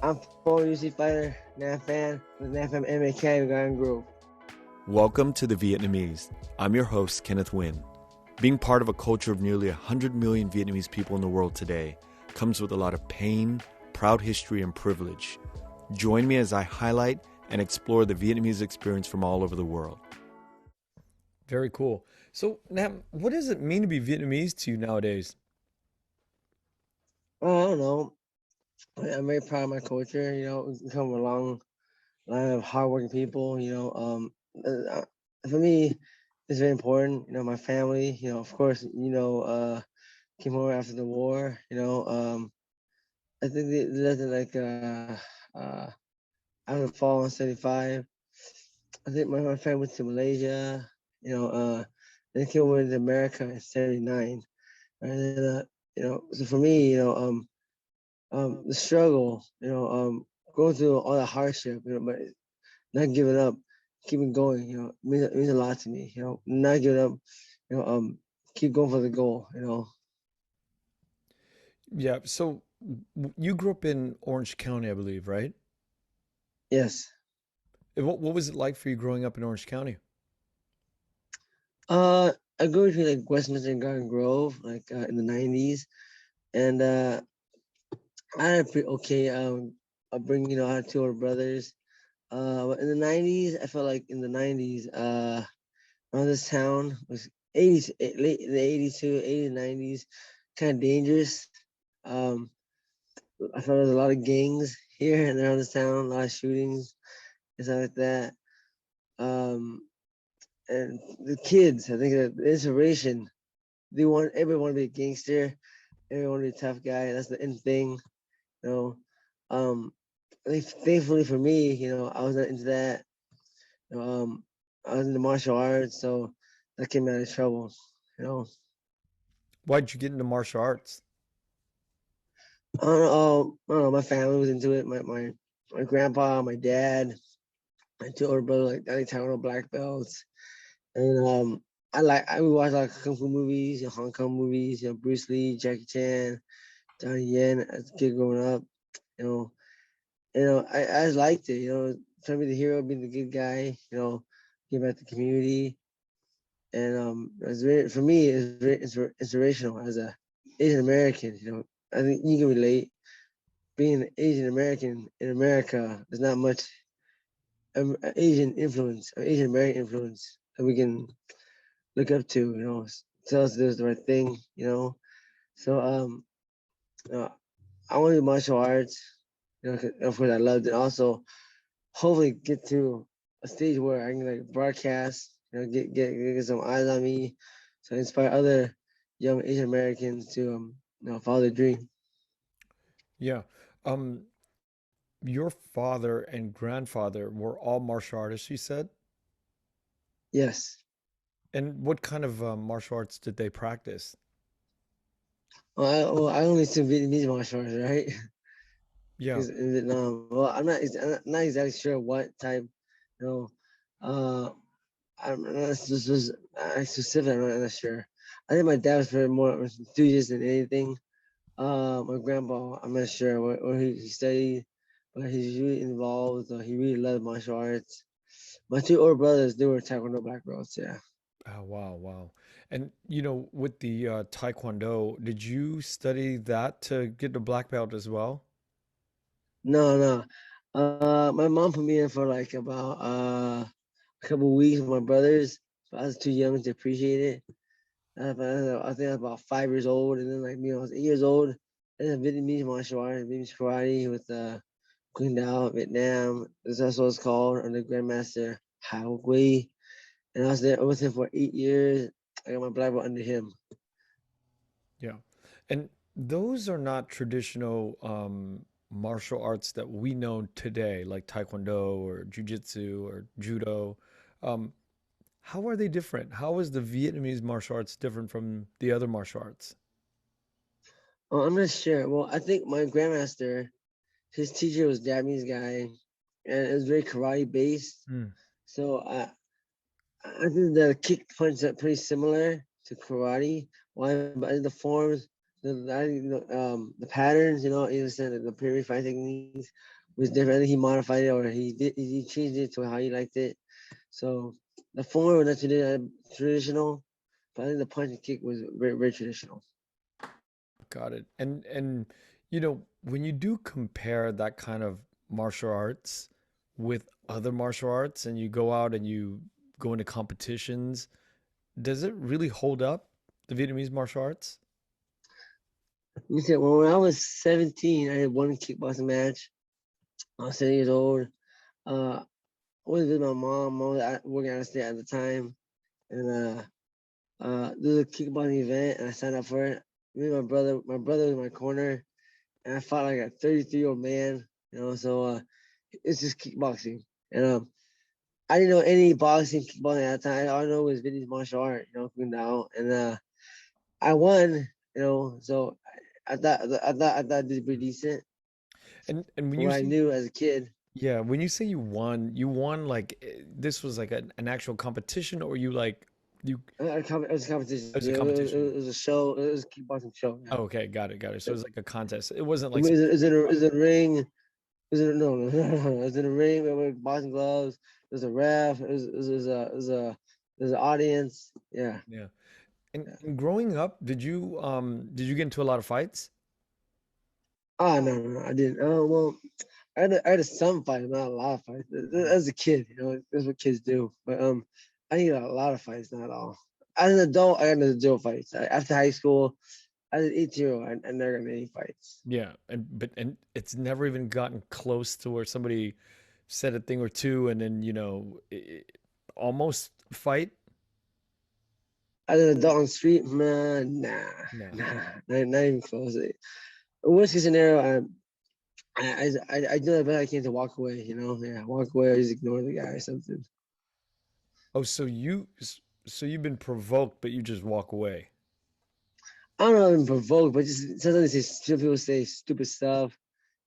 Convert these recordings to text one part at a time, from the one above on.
I'm former UFC fighter, Nam Phan with Nam Phan MMA Garden Grove. Welcome to The Vietnamese. I'm your host, Kenneth Nguyen. Being part of a culture of nearly 100 million Vietnamese people in the world today comes with a lot of pain, proud history, and privilege. Join me as I highlight and explore the Vietnamese experience from all over the world. Very cool. So, Nam, what does it mean to be Vietnamese to you nowadays? Well, I don't know. I'm very proud of my culture. We come from a long line of hardworking people. For me, it's very important. My family. Of course, came over after the war. I think they left it like uh, after the fall in '75. I think my family went to Malaysia. Then came over to America in '79. And then, so for me, the struggle, going through all the hardship, but not giving up, keeping going, means a lot to me. Not giving up, keep going for the goal. Yeah, so you grew up in Orange County, I believe, right? Yes. And what was it like for you growing up in Orange County? I grew between like Westminster and Garden Grove, like in the '90s, and I had a pretty okay upbringing. I had two older brothers. But in the '90s, I felt like in the '90s, around this town was '80s, late in the '80s to '80s, '90s, kind of dangerous. Um, I felt there was a lot of gangs here and around this town, a lot of shootings and stuff like that. Um, and the kids, I think that the inspiration, everyone want to be a gangster, everyone want to be a tough guy. That's the end thing, you know. Um, thankfully for me, I was not into that. I was into martial arts, so that kept me out of trouble. You know, Why'd you get into martial arts? I don't know. My family was into it. My grandpa, my dad, my two older brother, like Untitled Black Belts, and I would watch like kung fu movies, Hong Kong movies, Bruce Lee, Jackie Chan, Johnny Yen as a kid growing up. You know, I just liked it. Trying to be the hero, being the good guy. Give back to the community. And it's very, for me, it's very inspirational as a Asian American. I think you can relate. Being an Asian American in America, there's not much Asian influence or Asian American influence that we can look up to. Tell us to do the right thing. So uh, I want to do martial arts. 'Cause of course I loved it. Also, hopefully get to a stage where I can like broadcast, get some eyes on me, so inspire other young Asian Americans to follow their dream. Yeah. Um, your father and grandfather were all martial artists, you said? Yes. And what kind of martial arts did they practice? I only see Vietnamese martial arts, right? Yeah. Because in Vietnam, well, I'm not exactly sure what type. You know, uh, I'm not specific. I'm not sure. I think my dad was very more enthusiast than anything. My grandpa, I'm not sure what he studied, but he's really involved. He really loved martial arts. My two older brothers, they were Taekwondo black belts. Yeah. Oh, wow, wow. And with the Taekwondo, did you study that to get the black belt as well? No, no. My mom put me in for like about a couple weeks with my brothers. But I was too young to appreciate it. I think I was about 5 years old, and then like me, I was 8 years old. And then Vietnamese martial arts, Vietnamese karate with Quyen Dao, Vietnam. That's what it's called under Grandmaster Ha Quoc Huy. And I was there with him for 8 years. I got my black belt under him. Yeah. And those are not traditional martial arts that we know today, like Taekwondo or Jiu Jitsu or Judo. Um, how are they different? How is the Vietnamese martial arts different from the other martial arts? Oh, I'm not sure. Well, I think my grandmaster, his teacher was a Japanese guy, and it was very karate based. Mm. So I think the kick punch are pretty similar to karate. Why? But the forms the patterns, you understand the pyramid fight techniques was different. I think he modified it, or he changed it to how he liked it. So the form was not traditional, but I think the punch and kick was very, very traditional. Got it. And when you do compare that kind of martial arts with other martial arts and you go out and you go into competitions, does it really hold up, the Vietnamese martial arts? You said, well, when I was 17, I had one kickboxing match. I was 7 years old. I was with my mom. I was working out of state at the time, and there was a kickboxing event, and I signed up for it. Me and my brother was in my corner, and I fought like a 33-year-old man. So it's just kickboxing, and I didn't know any boxing, kickboxing at the time. All I know was Vietnamese martial art, Quyen Dao, and I won. So I thought I did pretty decent And when for you what I say knew as a kid. yeah, when you say you won like this was like an actual competition or you like you It was a competition. it was a competition. It was a show. It was a kickboxing show. Yeah. Oh, okay, got it, got it. So it was like a contest. It wasn't I like mean, some is it a ring? Is it no, no, no, no, no. Is it a ring with boxing gloves? There's a ref. There's an audience. Yeah. yeah. Yeah. And growing up, did you get into a lot of fights? Oh no, no, no, I didn't. Oh well, I had some fights, not a lot of fights. As a kid, that's what kids do. But I didn't get a lot of fights, not all. As an adult, I got into zero fights. After high school, as an 18-year-old, I never got in any fights. Yeah, and it's never even gotten close to where somebody said a thing or two and then, almost fight. As an adult on the street, man, No. not even close. Worst case scenario, I do the best I can to walk away. Yeah, walk away or just ignore the guy or something. Oh, so you've been provoked, but you just walk away. I don't know if I'm provoked, but just sometimes some people say stupid stuff,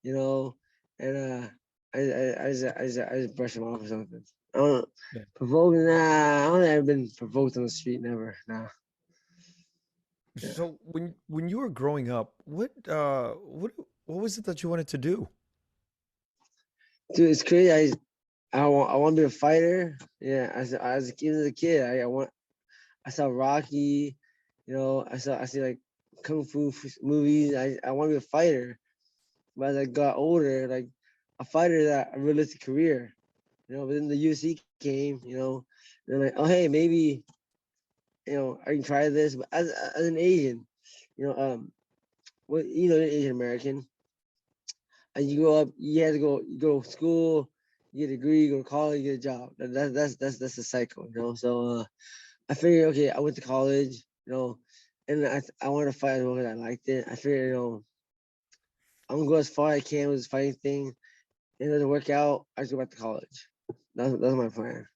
you know, and I just brush them off or something. I don't Yeah. provoking. Nah, I don't think I've been provoked on the street. Never. Nah. Yeah. So when you were growing up, what was it that you wanted to do? Dude, it's crazy. I want to be a fighter. Yeah, as a kid, I saw Rocky. I see like kung fu movies. I want to be a fighter, but as I got older, like a fighter that a realistic career. But then the UFC came. They're like, oh hey, maybe I can try this. But as an Asian, well, you're Asian American, and you grow up, you have to you go to school, you get a degree, you go to college, you get a job. That's the cycle. So I figured, okay, I went to college, and I wanted to fight as long as I liked it. I figured, I'm gonna go as far as I can with this fighting thing. And it doesn't work out, I just go back to college. That's my plan.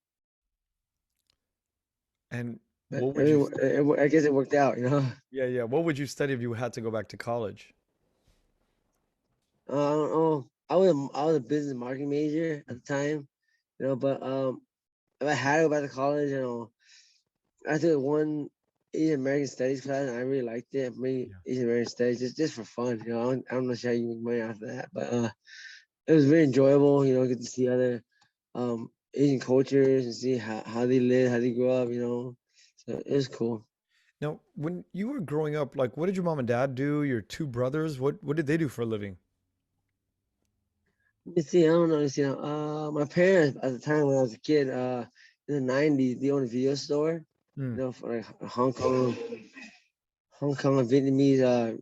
And But what would you I guess it worked out. yeah, yeah. What would you study if you had to go back to college? I don't know. I was a business marketing major at the time, but if I had to go back to college, I took one Asian American Studies class and I really liked it. Me Yeah. Asian American Studies just for fun. I'm not sure how you make money after that, but it was very enjoyable. Get to see other Asian cultures and see how they live, how they grow up. So it was cool. Now, when you were growing up, like what did your mom and dad do? Your two brothers, what did they do for a living? Let me see. I don't know. My parents at the time when I was a kid, in the '90s, they owned a video store. Hmm. For like Hong Kong Vietnamese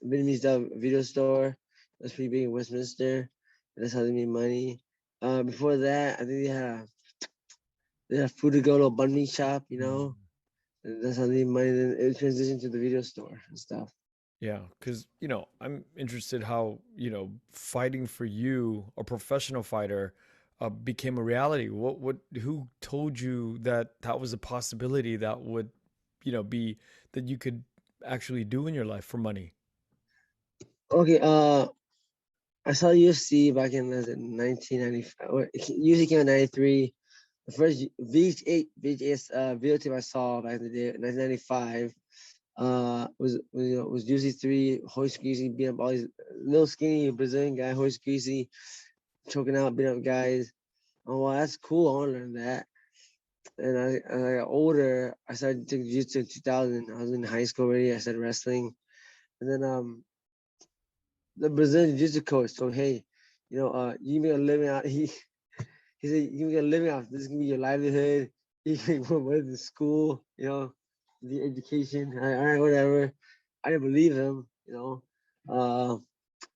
video store. That's pretty big in Westminster. That's how they made money. Before that, I think they had a food to go little banh mi shop. Hmm. And that's how they made money. Then it transitioned to the video store and stuff. Yeah, because I'm interested how fighting for you, a professional fighter, became a reality. Who told you that that was a possibility that would, be that you could actually do in your life for money? Okay. I saw UFC back in 1995. UFC came in '93. The first VH8 video tape I saw back in the day, 1995. was UFC 3, Hoist Greasy beat up all these little skinny Brazilian guy, Hoist Greasy, choking out, beating up guys. Oh, well, that's cool. I want to learn that. And as I got older, I started taking jiu-jitsu in 2000. I was in high school already. I started wrestling. And then the Brazilian jiu-jitsu coach told me, hey, you make a living out. He said, you can make a living out. This is going to be your livelihood. You can make more money than school, the education. All right, whatever. I didn't believe him, Uh,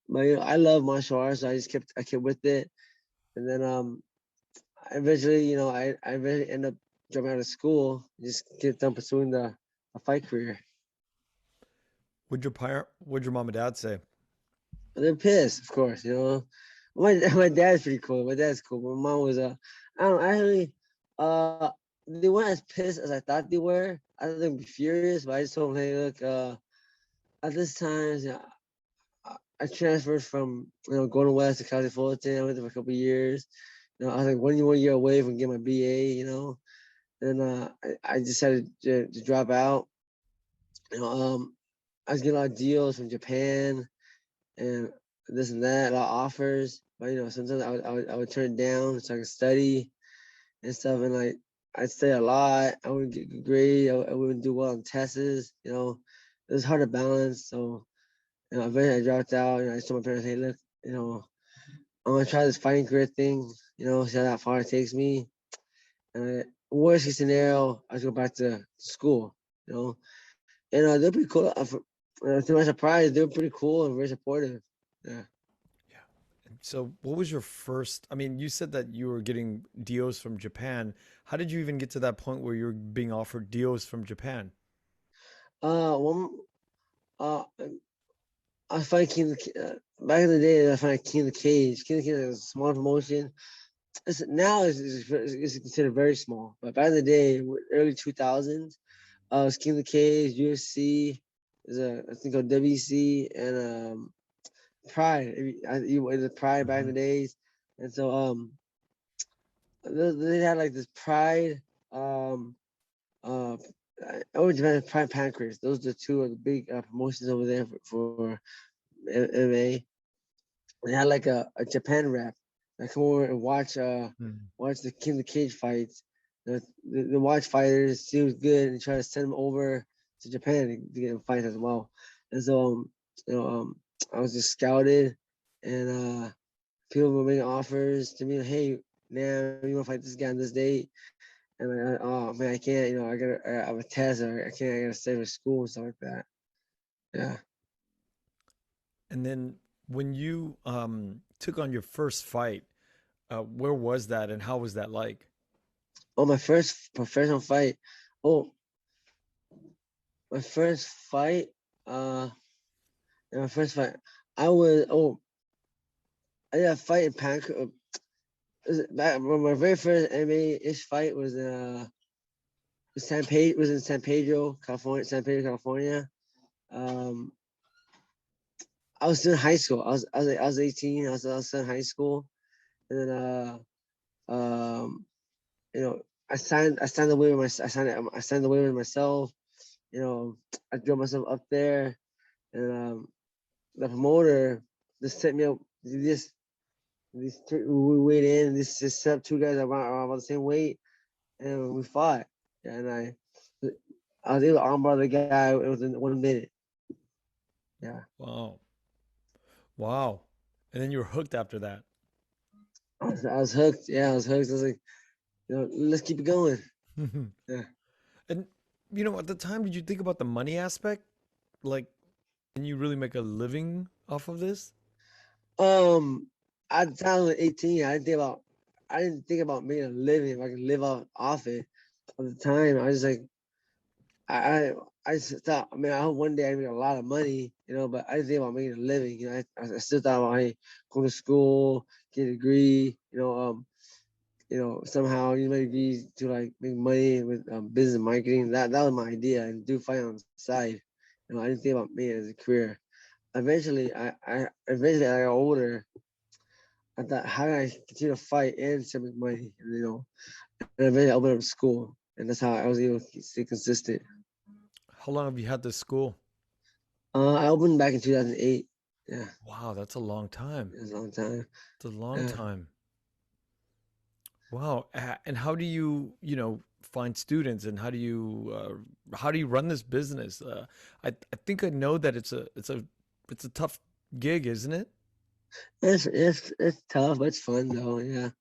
but I love martial arts, so I kept with it. And then eventually, I eventually end up dropping out of school, just get done pursuing a fight career. What'd your mom and dad say? But they're pissed, of course. My dad's pretty cool. My dad's cool. My mom was I don't actually they weren't as pissed as I thought they were. I thought they'd be furious, but I just told them, hey, look, at this time, I transferred from going west to California. I went there for a couple of years. I was like 1 year away from getting my BA. And I decided to drop out. I was getting a lot of deals from Japan and this and that, a lot of offers. But sometimes I would turn it down so I could study and stuff. And I'd study a lot. I wouldn't get good grades. I wouldn't do well on tests. It was hard to balance. So eventually I dropped out. I told my parents, hey, look, I'm gonna try this fighting career thing. See how far it takes me. And worst case scenario, I just go back to school. And they're pretty cool. To my surprise, they're pretty cool and very supportive. Yeah. Yeah. And so, what was your first? I mean, you said that you were getting deals from Japan. How did you even get to that point where you're being offered deals from Japan? One. I find back in the day. I find King of the Cage. King of the Cage is a small promotion. Now it's considered very small, but back in the day, early 2000s, was King of the Cage, UFC, there's a thing called WC, and Pride. It was Pride back in the days, and so they had like this Pride, uh, over Japan, Pride Pancreas. Those are two of the big promotions over there for MMA. They had like a Japan rep that come over and watch the King of the Cage fights. The watch fighters, see who's good, and try to send them over to Japan to get them fights as well. And so, I was just scouted, and people were making offers to me. Like, hey, man, you want to fight this guy on this date? And oh man, I can't. I have a test, or I can't. I gotta stay with school and stuff like that. Yeah. And then when you took on your first fight, where was that and how was that like? Oh, my first professional fight. Oh, my first fight. Uh, my first fight. I was. Oh, I did a fight in Pancras. My very first MMA-ish fight was in San Pedro, California. Um, I was still in high school. I was 18. I was still in high school, and then I signed the waiver. I signed the waiver myself. I drove myself up there, and the promoter just set me up. We weighed in. This just set up two guys around about the same weight, and we fought. And I was able to armbar the guy. It was in 1 minute. Yeah. Wow. Wow. And then you were hooked after that. I was hooked. Yeah, I was hooked. I was like, let's keep it going. Yeah. And at the time, did you think about the money aspect? Like, can you really make a living off of this? At the time I was 18, I didn't think about making a living if I could live off it. At the time, I was like, I just thought, I hope one day I make a lot of money, but I didn't think about making a living. I still thought about, hey, go to school, get a degree, somehow maybe to like make money with business and marketing. That was my idea, and do fight on the side. I didn't think about me as a career. Eventually, eventually I got older. I thought, how can I continue to fight and still make money? And eventually I opened up a school, and that's how I was able to stay consistent. How long have you had this school? I opened back in 2008. Yeah, Wow, that's a long time. it was a long time. It's a long Yeah. time. Wow. And how do you, find students, and how do you run this business? I think I know that it's a tough gig, isn't it? It's tough, but it's fun though. Yeah,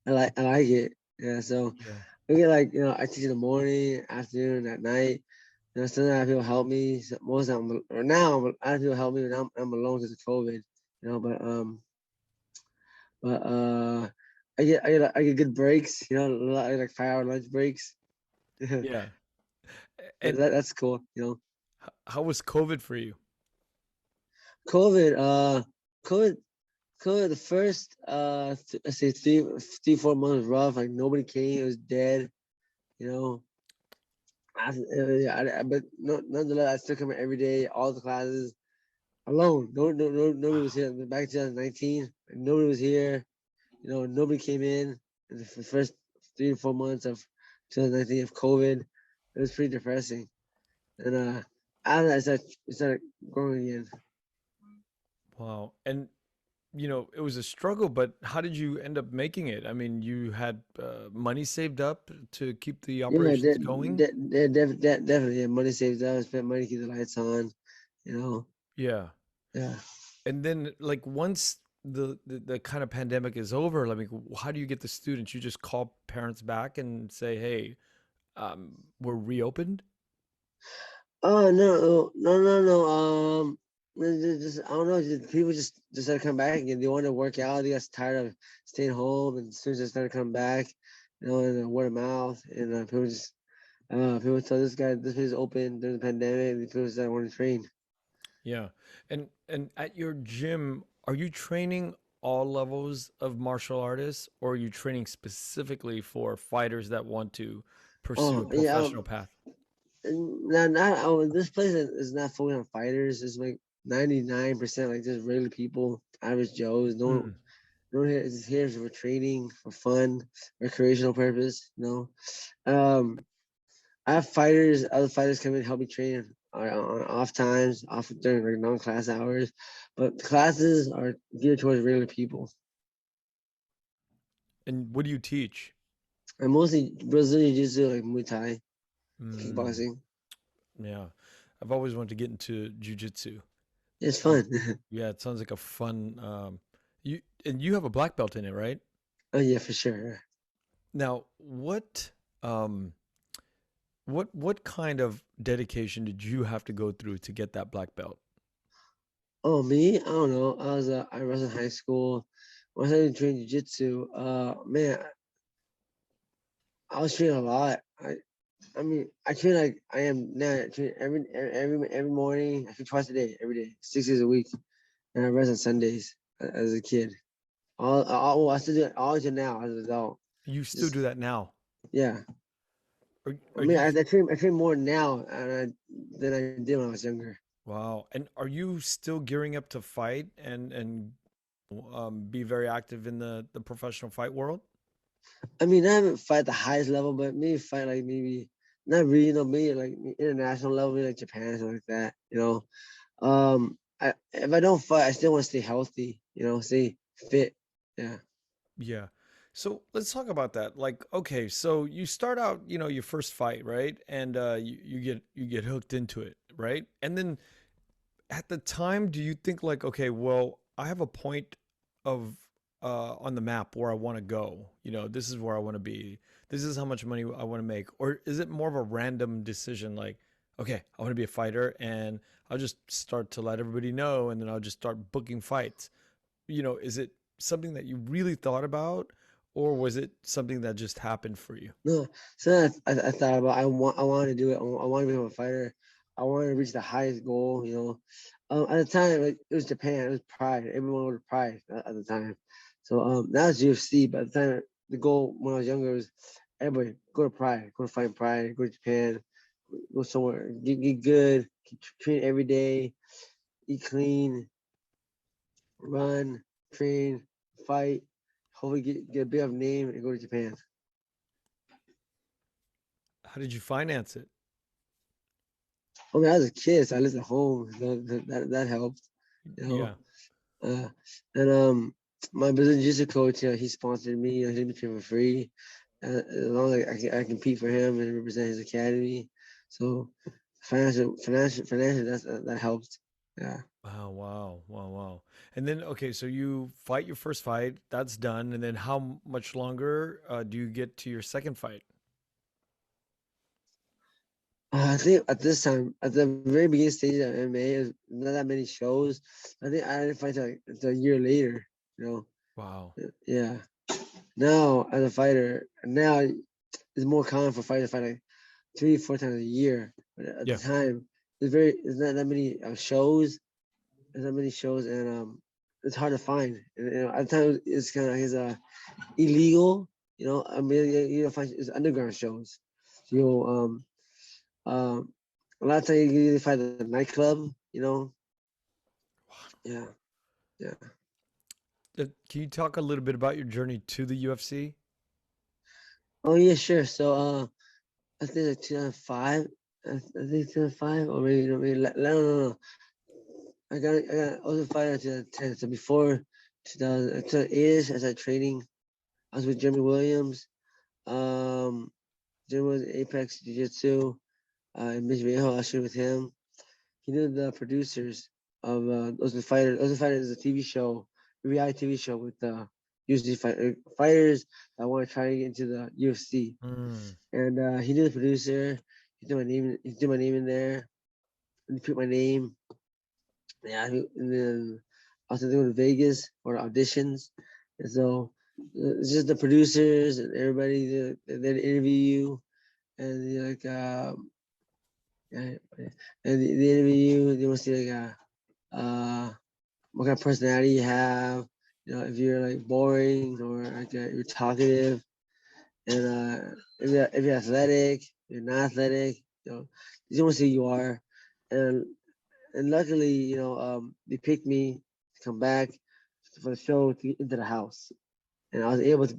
I like it. Yeah, so Yeah. we get like I teach in the morning, afternoon, at night. Sometimes I have people help me. Most of the time, or now I have people help me when I'm alone because of COVID. But I get good breaks. Like 5 hour lunch breaks. that, Yeah. And that's cool. how was COVID for you? COVID. COVID. COVID. The first let's say 3 4 months was rough. Like nobody came. It was dead. You know. But no, nonetheless, I still come in every day, all the classes alone. Nobody was Wow. here. Back in 2019, nobody was here. Nobody came in the first 3 to 4 months of 2019 of COVID. It was pretty depressing. And after that, it started growing again. Wow. And it was a struggle, but how did you end up making it? I mean, you had money saved up to keep the Yeah, operations going? definitely. Yeah, money saved up. Spent money to keep the lights on. You know. Yeah. Yeah. And then, like, once the kind of pandemic is over, I mean, how do you get the students? You just call parents back and say, "Hey, we're reopened." Oh no. I don't know. People just started coming back again. They want to work out. They got tired of staying home, and students just started coming back. And word of mouth, and people tell this place is open during the pandemic, and people started wanting to train. Yeah. And at your gym, are you training all levels of martial artists, or are you training specifically for fighters that want to pursue a Oh yeah, professional path? not this place is not focused on fighters. It's like 99% like just regular people, average Joes. Mm, No one here is here for training, for fun, recreational purpose. I have other fighters come in and help me train on off times, off during like non-class hours, but the classes are geared towards regular people. and what do you teach? I mostly Brazilian Jiu-Jitsu, like Muay Thai, Mm, kickboxing. yeah. I've always wanted to get into jujitsu. It's Um, fun. yeah, it sounds like a fun. You have a black belt in it, right? Oh yeah, for sure. Now, um, what kind of dedication did you have to go through to get that black belt? Oh me, I don't know. I was in high school. When I started training jiu-jitsu, man, I was training a lot. I mean, I train like I am now. I train every morning. I train twice a day, every day, 6 days a week, and I rest on Sundays as a kid. I still do it all to now as an adult. You still Just do that now? yeah. I Are mean, you I train more now than I did when I was younger. wow? And are you still gearing up to fight and be very active in the professional fight world? I mean, I haven't fight the highest level, but maybe fight like maybe not really, maybe like international level, maybe like Japan, something like that. If I don't fight, I still want to stay healthy. Stay fit. Yeah. Yeah. So let's talk about that. Like, okay, so you start out, your first fight, right? And you get hooked into it, right? And then at the time, do you think like, okay, well, I have a point of on the map where I want to go. This is where I want to be. This is how much money I want to make. Or is it more of a random decision like, okay, I want to be a fighter and I'll just start to let everybody know and then I'll just start booking fights. Is it something that you really thought about, or was it something that just happened for you? No. So I thought about. I wanted to do it. I want to become a fighter. I wanted to reach the highest goal. At the time, like, it was Japan. It was Pride. Everyone was Pride at the time. So now it's UFC. But at the time, the goal when I was younger was everybody go to Pride, go to fight Pride, go to Japan, go somewhere, get good, train every day, eat clean, run, train, fight. Hopefully get a big enough name and go to Japan. How did you finance it? I mean, I was a kid, so I lived at home. So that helped, you know. Yeah. And my Brazilian jiu-jitsu coach, he sponsored me. He let me train for free. As long as I compete for him and represent his academy. So financial, that helped. Yeah. Wow, wow, wow, wow. And then, okay, so you fight your first fight, that's done. And then how much longer do you get to your second fight? I think at this time, at the very beginning stage of MMA, there's not that many shows. I think I didn't fight until a year later. You know. Wow. Yeah. Now as a fighter, now it's more common for fighters to fight like 3, 4 times a year. But at the Yeah. time, there's not that many shows. There's not many shows, and it's hard to find. And, at the time, it's kind of like illegal. You know, I mean, you find it's underground shows. So, a lot of times you either find a nightclub. You know, yeah, yeah. Can you talk a little bit about your journey to the UFC? Oh yeah, sure. So, I think like 2005. I think 2005 or maybe no. I was a fighter until 2010. So before 2008ish, I started training. I was with Jeremy Williams. Jeremy was Apex Jiu Jitsu. In Viejo, I was with him. He knew the producers of Those Are the Fighters. Those Are the Fighters is a TV show, a reality TV show with UFC fighters that want to try to get into the UFC. Mm. And he knew the producer. He threw my name. He threw my name in there. And he put my name. Yeah, and then I was going to Vegas for auditions, and so it's just the producers and everybody that interview you, and you're like, yeah, and they interview you. They want to see like, what kind of personality you have. You know, if you're like boring or like you're talkative, and if you're athletic, you're not athletic. You know, they just want to see who you are, and luckily, they picked me to come back for the show to get into the house, and I was able to.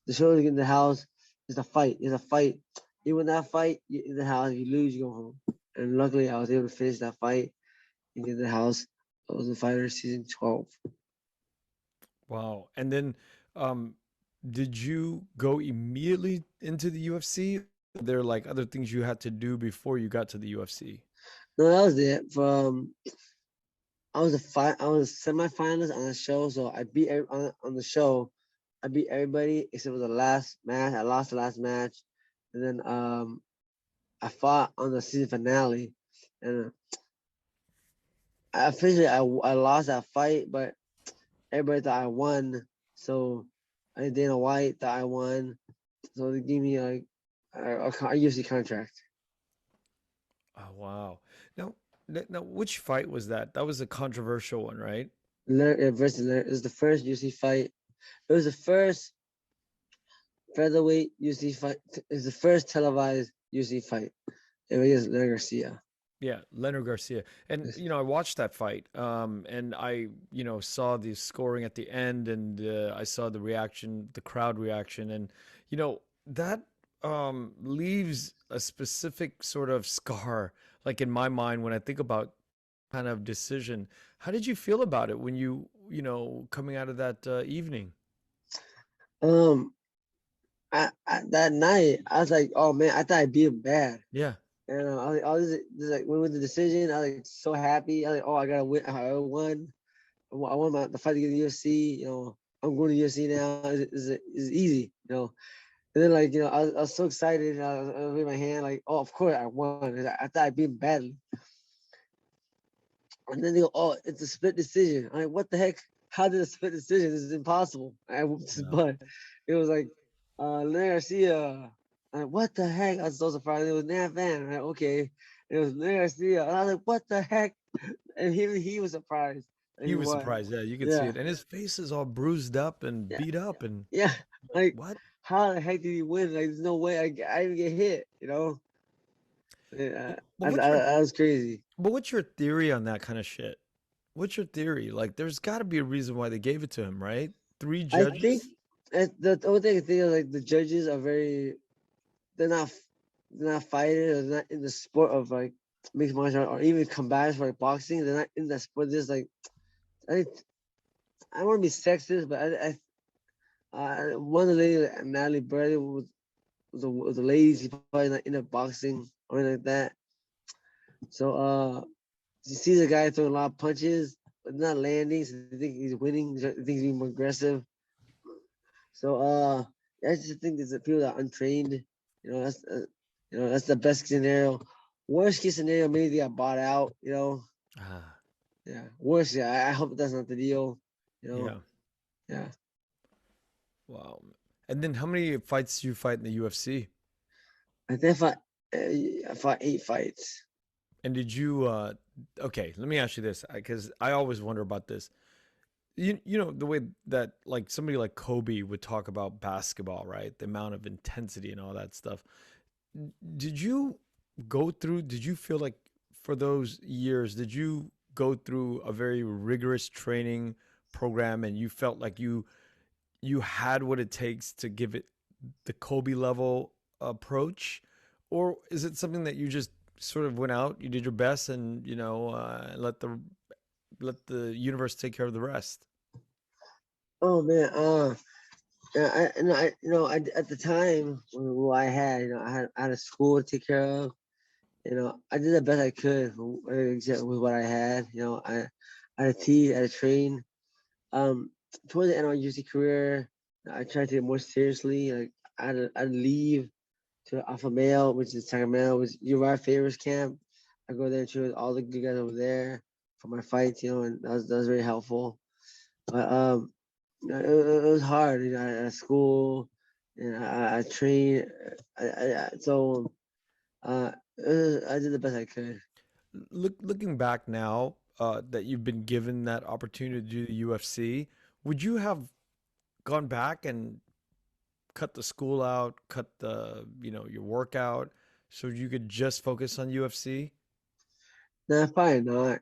The show to get in the house is a fight. It's a fight. You win that fight, you in the house. If you lose, you go home. And luckily, I was able to finish that fight and get in the house. I was the fighter season 12. Wow. And then, um, did you go immediately into the UFC? Were there like other things you had to do before you got to the UFC? No, that was it. I was I was semifinalist on the show, so I beat on the show. I beat everybody except for the last match. I lost the last match, and then I fought on the season finale, and I lost that fight, but everybody thought I won. So I Dana White thought I won, so they gave me like a UFC contract. Oh, wow. Now, now, which fight was that? That was a controversial one, right? Versus Leonard. It was the first UFC fight. It was the first featherweight UFC fight. It was the first televised UFC fight. It was Leonard Garcia. Yeah, Leonard Garcia. And I watched that fight. And I, saw the scoring at the end, and I saw the reaction, the crowd reaction, and that leaves a specific sort of scar, like in my mind when I think about kind of decision. How did you feel about it when coming out of that evening? Um, that night I was like, oh man, I thought I beat him bad. Yeah. And I was like, when with the decision, I was like so happy. I was like, oh, I got to win. I won. I won the fight to get the UFC. I'm going to the UFC now. It's easy. And then I was so excited. I was in my hand like, oh, of course I won. I thought I beat him badly. And then they go, oh, it's a split decision. I'm like, what the heck? How did a split decision? This is impossible. I whooped his butt. It was like, Larry Garcia. I'm like, what the heck? I was so surprised. It was Nam Phan. I'm like, okay. It was Larry Garcia. And I was like, what the heck? And he was surprised. He was surprised. Yeah, you could see it. And his face is all bruised up and beat up. And yeah, like what? How the heck did he win? Like, there's no way I didn't get hit. Yeah, that was crazy. But what's your theory on that kind of shit? What's your theory? Like, there's got to be a reason why they gave it to him, right? 3 judges. I think the only thing I think is like the judges are they're not fighters. They're not in the sport of like mixed martial art or even combats for like boxing, they're not in that sport. There's like I I don't want to be sexist, but one of the ladies, Natalie Burley, was the ladies. She probably not in a boxing or anything like that. So she sees a guy throwing a lot of punches, but not landing. So they think he's winning. They think he's being more aggressive. So I just think there's people that are untrained. That's the best scenario. Worst case scenario, maybe they got bought out. Ah, Yeah. Worst, yeah. I hope that's not the deal. You know, yeah. yeah. Wow. And then how many fights do you fight in the UFC? I think I fought 8 fights. And did you okay, let me ask you this because I always wonder about this. You know the way that like somebody like Kobe would talk about basketball, right? The amount of intensity and all that stuff. Did you did you feel like for those years, did you go through a very rigorous training program and you felt like you had what it takes to give it the Kobe level approach? Or is it something that you just sort of went out, you did your best and, let the universe take care of the rest? Oh man, yeah, at the time when I had, I had a school to take care of. I did the best I could with what I had. I had to teach, I had to train. Um, Towards the end of my UFC career, I tried to take it more seriously. Like I'd leave to Alpha Male, which is Tiger Male, which Uriah Favors camp. I go there and train with all the good guys over there for my fights. And that was very helpful. But it was hard. At school, and I trained. So I did the best I could. Looking back now, that you've been given that opportunity to do the UFC, would you have gone back and cut the school out, cut your workout so you could just focus on UFC? Nah, probably not.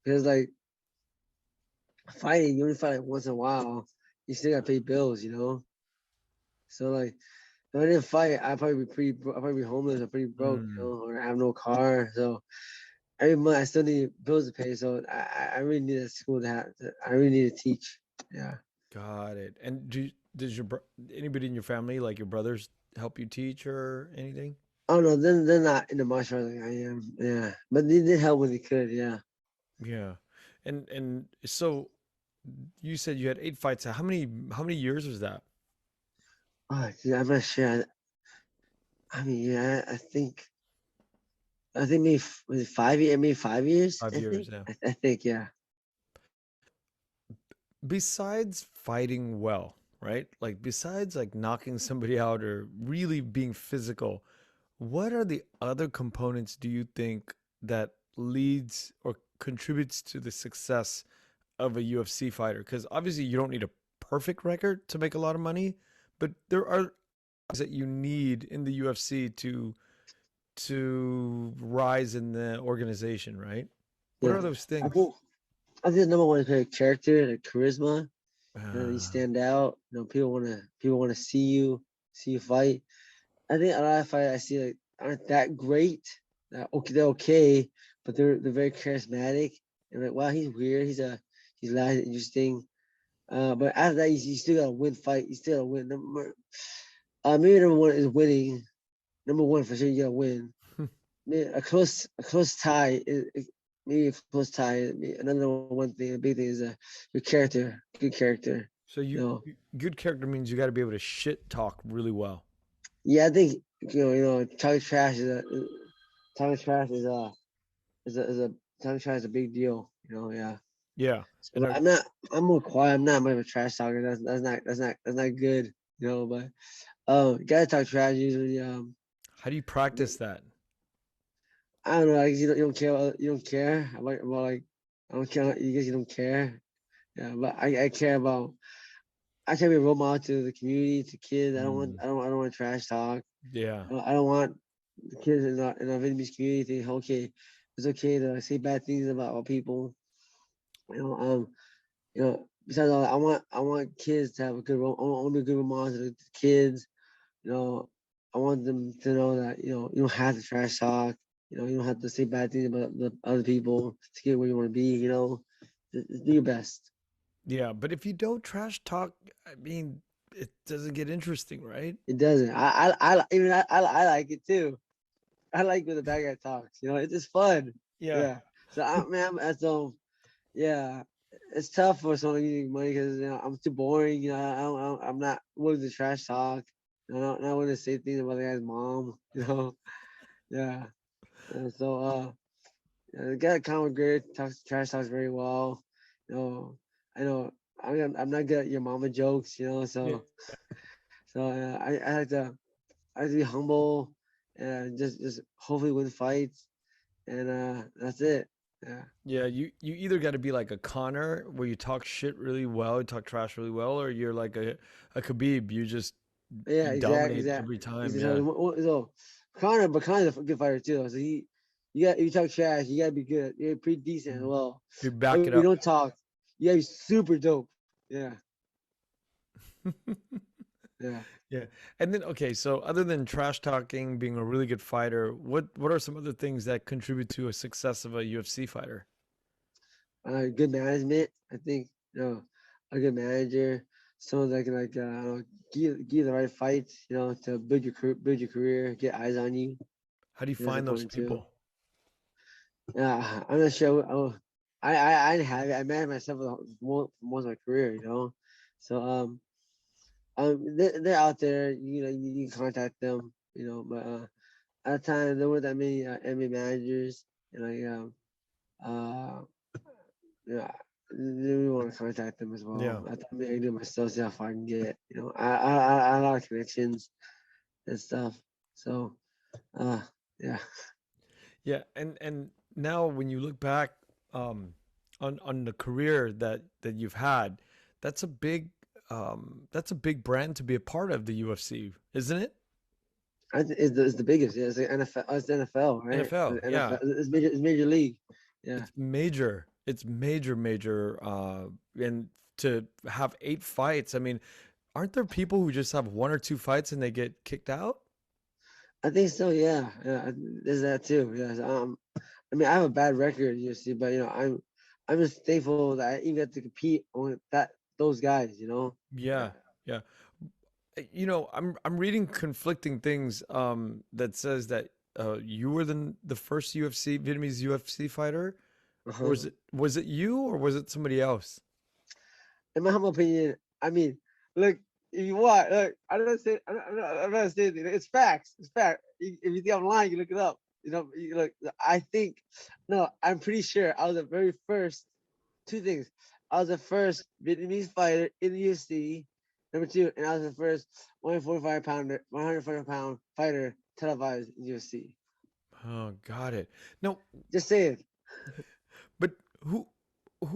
Because like fighting, you only fight like once in a while. You still gotta pay bills. So like if I didn't fight, I'd probably be homeless or pretty broke, Mm, or have no car. So every month I still need bills to pay. So I really need a school to have. I really need to teach. Yeah. got it. And does anybody in your family, like your brothers, help you teach or anything? Oh no, they're not in the martial arts like I am. Yeah, but they did help when they could. Yeah. Yeah. And so you said you had 8 fights. How many years was that? Oh, geez, I'm not sure. I mean, yeah, I think maybe was it 5 years? Maybe 5 years. 5 years, yeah. I think yeah. Besides fighting well, right? Like besides like knocking somebody out or really being physical, what are the other components do you think that leads or contributes to the success of a UFC fighter? Because obviously you don't need a perfect record to make a lot of money, but there are things that you need in the UFC to rise in the organization, right? What Yeah. are those I things? think I think number one is like character, like charisma. You Uh, stand out. People wanna see you fight. I think a lot of fighters I see like aren't that great. They're okay, but they're very charismatic. And like, wow, he's weird. He's loud, interesting. But after that, you still gotta win fight. You still gotta win. Maybe number one is winning. Number one for sure, you gotta win. Maybe a close tie maybe a close tie. Another one thing, a big thing is your character, good character. so You know, good character means you got to be able to shit talk really well. yeah, I think talking trash talking trash is a talking trash is a big deal. Yeah. Yeah. So And I'm more quiet. I'm not much of a trash talker. That's not good. But you gotta talk trash usually. how do you practice that? I don't know. Like you don't care. You don't care about like I don't care. You guess you don't care. Yeah, but I care about. I can be a role model to the community, to kids. Mm, I don't want trash talk. yeah. I don't want the kids in our Vietnamese community to think, okay, it's okay to say bad things about people. Besides all that, I want kids to have a good role. I want to be a good role model to the kids. You know, I want them to know that you don't have to trash talk. You don't have to say bad things about the other people to get where you want to be. Just do your best. Yeah, but if you don't trash talk, I mean, it doesn't get interesting, right? It doesn't. I like it too. I like when the bad guy talks. It's just fun. Yeah. Yeah. So yeah, it's tough for someone getting money because I'm too boring. I'm not willing to trash talk. Not willing to say things about the guy's mom. Yeah. And so the guy Conor Greer trash talks very well. You know, I know I'm not good at your mama jokes. Yeah. So I like to be humble and just hopefully win fights, and that's it. Yeah. Yeah, you either got to be like a Connor where you talk shit really well, you talk trash really well, or you're like a Khabib, Yeah, you exactly, dominate exactly. every time. So, Yeah. so Connor's a good fighter too. So if you talk trash, you gotta be good. You're pretty decent as Mhm. well. You back If it you up. don't talk, you gotta be super dope. Yeah, yeah. Yeah. And then okay, so other than trash talking, being a really good fighter, what are some other things that contribute to a success of a UFC fighter? Good management. I think a good manager, someone that can give the right fights. To build your career, get eyes on you. How do you That's find those important too. people? Yeah, I'm not sure. I didn't have it. I managed myself for most of my career. So they're out there. You can contact them. But at the time there weren't that many MMA managers, and uh yeah, they want to contact them as Yeah. well. I thought maybe I can do it myself, see how far I can get. I have a lot of connections and stuff. So uh yeah. Yeah, and now when you look back um on the career that you've had, that's a big that's a big brand to be a part of the UFC, isn't it? It's the biggest. Yeah, it's the NFL. It's the NFL, right? The NFL, yeah. NFL. It's major league. Yeah. It's major. It's major. And to have 8 fights, I mean, aren't there people who just have one or two fights and they get kicked out? I think so. Yeah. Yeah. There's that too. Yeah. I mean, I have a bad record, see, but I'm just thankful that I even got to compete on those guys. Yeah. Yeah, yeah. I'm reading conflicting things that says that you were the first UFC Vietnamese UFC fighter. Or Uh-huh. was it you or was it somebody else? In my humble opinion, I mean, look, if you want, look, I'm not saying anything. It's facts. It's fact. If you think I'm lying, you look it up. Look, I think, no, I'm pretty sure I was the very first. Two things. I was the first Vietnamese fighter in the UFC. Number two, and I was the first 145 pound fighter televised in UFC. Oh, got it. No, Just saying. but who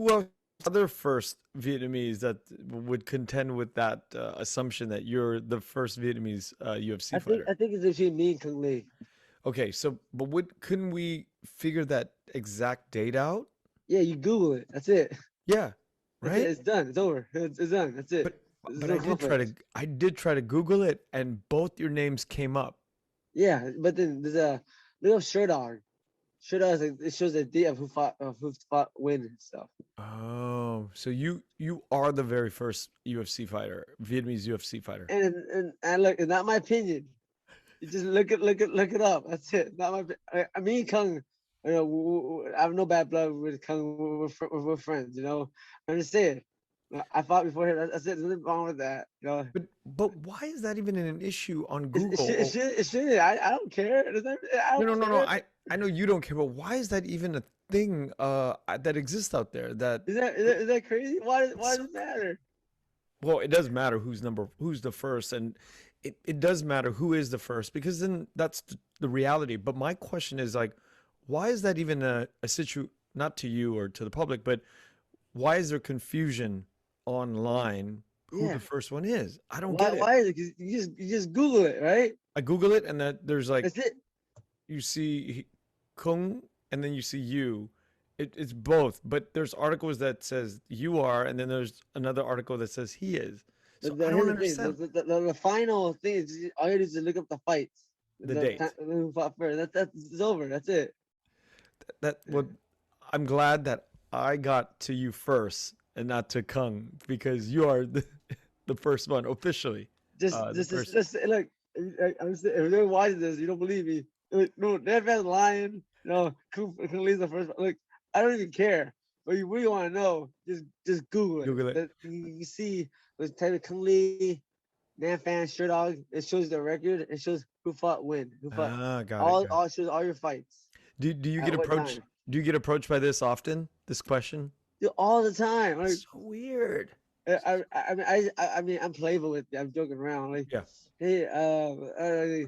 else other first Vietnamese that would contend with that assumption that you're the first Vietnamese UFC fighter? I think it's between me and Kung Lee. Okay, so but would couldn't we figure that exact date out? Yeah, you Google it. That's it. Yeah, That's it. right? It's done. It's over. It's done. That's it. But There's but no conflict. I did try to Google it and both your names came up. Yeah, but then there's a little Sherdog. Sherdog is it shows the date of who fought when and stuff. Oh, so you are the very first UFC fighter, Vietnamese UFC fighter. And look, it's not my opinion. You just look it up. That's it. Not my. I mean, Kung. I have no bad blood with Kung. We're friends. I'm just saying. I fought before him. That's it. There's nothing wrong with that. But why is that even an issue on It Google? should. It should. It should. I don't care. I don't No. care. I know you don't care, but why is that even a thing that exists out there that Is that crazy? Why it's does it matter? well, it does matter who's the first and it does matter who is the first because then that's the reality. But my question is like why is that even a situ not to you or to the public, but why is there confusion online who Yeah. the first one is? I don't Why? get it. Why is it? 'Cause you just Google it, right? I Google it and that there's like That's it. you see Kung and then you see you. It's both, but there's articles that says you are, and then there's another article that says he is. So I Here's don't the thing. understand. The final thing is all you do is look up the fights. The date. Who fought first. That's it's over. That's it. That what I'm glad that I got to you first and not to Kung because you are the first one officially. The first. Just look. If they're watching this, you don't believe me. Look, no, that man's lying. No, Kung Lee's the first. Look, I don't even care. But you really want to know? Just Google it. Google it. You see, was type of Kung Lee, Nam Phan, Sure Dog. It shows the record. It shows who fought when. Who fought. Got it. All it shows all your fights. Do you get approached? Time. Do you get approached by this often? This question? Dude, all the time. Like, so weird. I mean, I'm playful with you. I'm joking around. Like, yeah. Hey,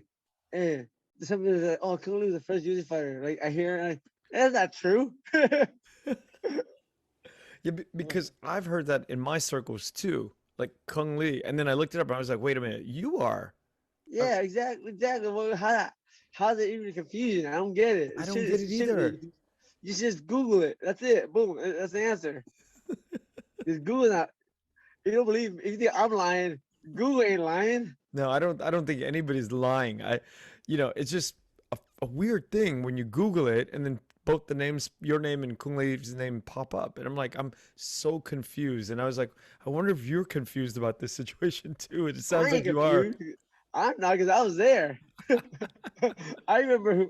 hey. Somebody's like, oh, Kung Lee was the first UFC fighter. Like, I hear, like, that's not true. Yeah, because I've heard that in my circles too, like Kung Lee. And then I looked it up and I was like, wait a minute, you are. Yeah, exactly. Well, how's it even confusion? I don't get it. I don't get it either. You just Google it. That's it. Boom. That's the answer. Just Google that. You don't believe me. If you think I'm lying, Google ain't lying. No, I don't think anybody's lying. It's just a weird thing when you Google it and then both the names, your name and Kung Lee's name pop up. And I'm like, I'm so confused. And I was like, I wonder if you're confused about this situation too. It sounds like you are. I'm not, because I was there. I remember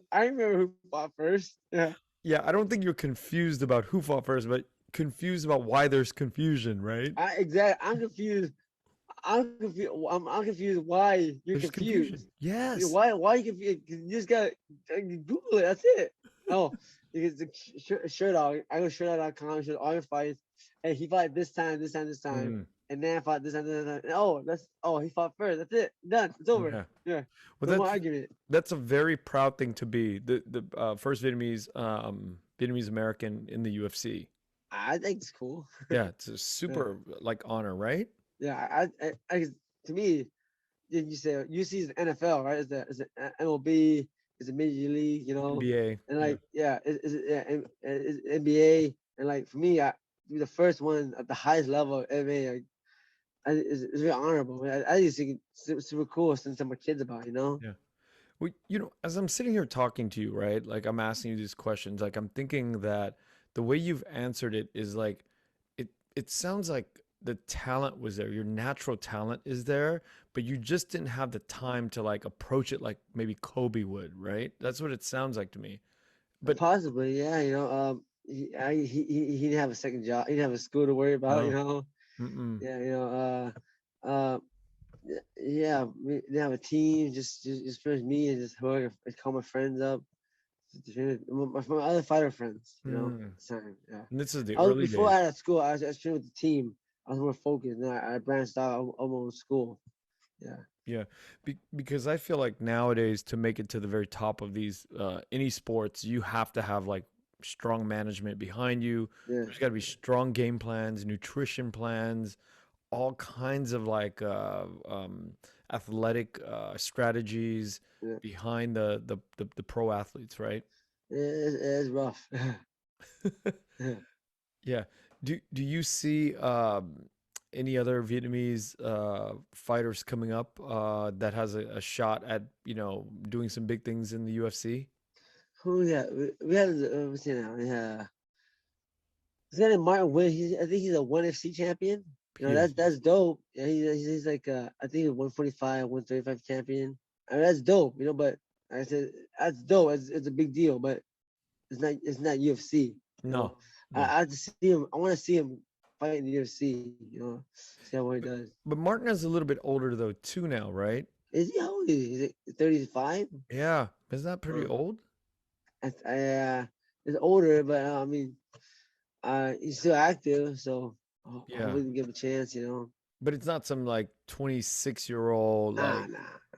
who fought first. Yeah. Yeah, I don't think you're confused about who fought first, but confused about why there's confusion, right? Exactly. I'm confused. I'm confused why you're confused. Confusion. Yes. Why you confused? You just gotta Google it. That's it. Oh, because the Sure Dog. I go SureDog.com. Shows all your fights. And he fought this time. And then fought this time. And he fought first. That's it. Done. It's over. Yeah. Well, no argument. That's a very proud thing to be. The first Vietnamese American in the UFC. I think it's cool. Yeah, it's a super honor, right? Yeah, I to me, you say UFC is the NFL, right? Is the MLB, is the Major League, NBA, and it's NBA, and like for me, I be the first one at the highest level of MMA. Like, it's very honorable. I just think it's super cool to tell my kids about, Yeah. Well, as I'm sitting here talking to you, right? Like I'm asking you these questions, like I'm thinking that the way you've answered it is like, it sounds like the talent was there. Your natural talent is there, but you just didn't have the time to like approach it like maybe Kobe would, right? That's what it sounds like to me. But possibly, yeah. He didn't have a second job. He didn't have a school to worry about. Yeah. Yeah. We didn't have a team. Just first me and just whoever. I call my friends up. My other fighter friends, time, yeah. And this is the early days. Before I had school, I was training with the team. I was more focused. Now I branched out almost school. Yeah. Yeah. Because I feel like nowadays to make it to the very top of these any sports, you have to have like strong management behind you. Yeah. There's got to be strong game plans, nutrition plans, all kinds of like athletic strategies behind the pro athletes, right? It's rough. Yeah. Do you see any other Vietnamese fighters coming up that has a shot at doing some big things in the UFC? Oh yeah, we had what's it now? Yeah, this guy named Martin Wynn. I think he's a ONE FC champion. That's dope. Yeah, he's like I think he's 145, 135 champion. I mean, that's dope. But like I said, that's dope. It's a big deal, but it's not UFC. No. I just see him. I want to see him fight in the UFC. See how he does. But Martin is a little bit older though too now, right? Is he? How old is he? 35? Yeah, isn't that pretty old? It's older, but I mean, he's still active, so I wouldn't give him a chance, But it's not some like 26-year-old. Nah.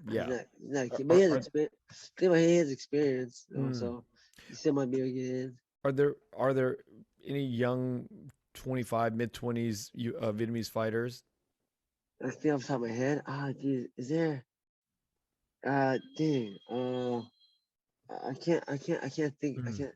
Yeah. He's not a kid, but he has experience. He has experience, so he still might be able to get in. Are there any young 25, mid-20s Vietnamese fighters? I think off the top of my head. Geez, is there? Dang. I can't think. I can't.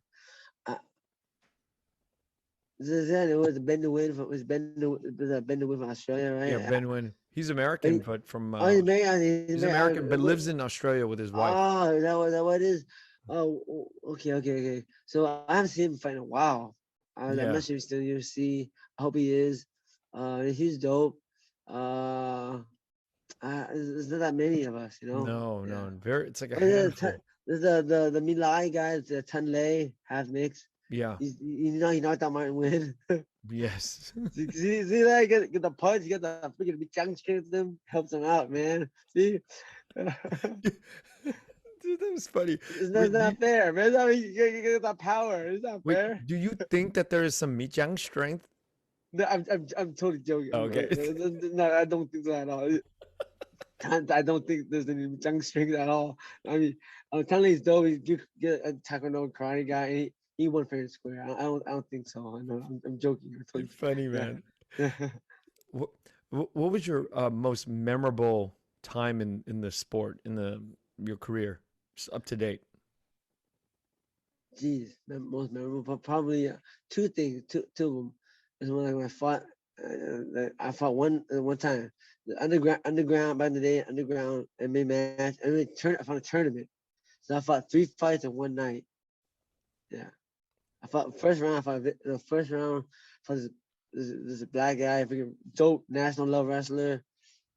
It was Ben DeWin from Australia, right? Yeah, Ben Nguyen. He's But American, but from oh, he's married. He's he's married. American, but lives in Australia with his wife. Oh, is that what it is? Okay. So I haven't seen him fight in a while. I'm Yeah. not sure if he's still in UFC. I hope he is. He's dope. Uh, there's not that many of us, you know. No, Yeah. no, very. It's like a Oh, handful. there's the Milai guy, the Tan Lei half mix. Yeah. He knocked out Martin Win. Yes. See that? Get the punch, you get the freaking big junk straight to him, helps him out, man. See? Dude, that was funny. It's Wait, not fair, man. I mean, you get that power. It's not wait, fair. do you think that there is some Mijiang strength? No, I'm totally joking. Okay. No, I don't think so at all. I don't think there's any junk strength at all. I mean, I'm telling you, though, you get a taekwondo karate guy, and he won fair and square. I don't think so. I'm joking. I'm You're totally, funny, yeah. man. What, what was your most memorable time in the sport your career, just up to date? Jeez, most memorable, but probably two things. Two of them. Is when I fought one time. The underground back in the day, underground MMA match. I found a tournament. So I fought 3 fights in one night. Yeah, I fought first round. The first round. I fought this black guy, freaking dope national level wrestler.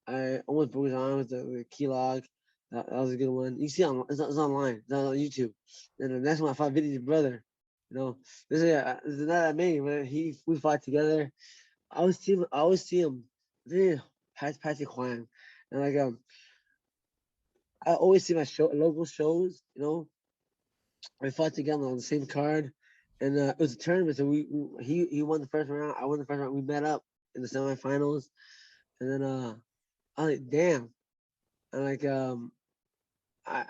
I almost broke his arm with the key log. That was a good one. You see it's online. It's on YouTube. And the next one I fought Vinny's brother. You know, this is not that many, but we fought together. I always see him. Really, Patrick Huang. And like I always see my local shows, you know. We fought together on the same card. And it was a tournament, so he won the first round, I won the first round. We met up in the semifinals. And then I was like, damn. And like I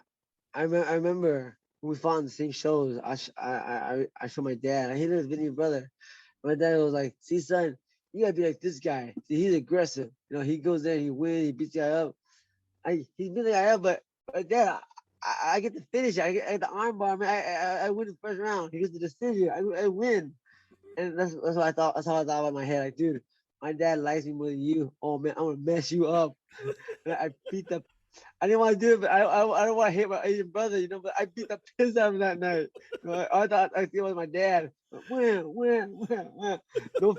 I remember when we fought in the same shows. I showed my dad. I hit his video brother. My dad was like, "See, son, you gotta be like this guy. See, he's aggressive. You know, he goes there, he wins, he beats the guy up. He beat the guy up, but dad, I get the finish. I get the armbar. Man, I win the first round. He gets the decision. I win, and that's what I thought. That's how I thought about my head. Like, dude, my dad likes me more than you. Oh man, I'm gonna mess you up. And I beat the I didn't want to do it, but I don't want to hit my Asian brother, you know. But I beat the piss out of him that night. You know, I thought I think it was my dad. Win.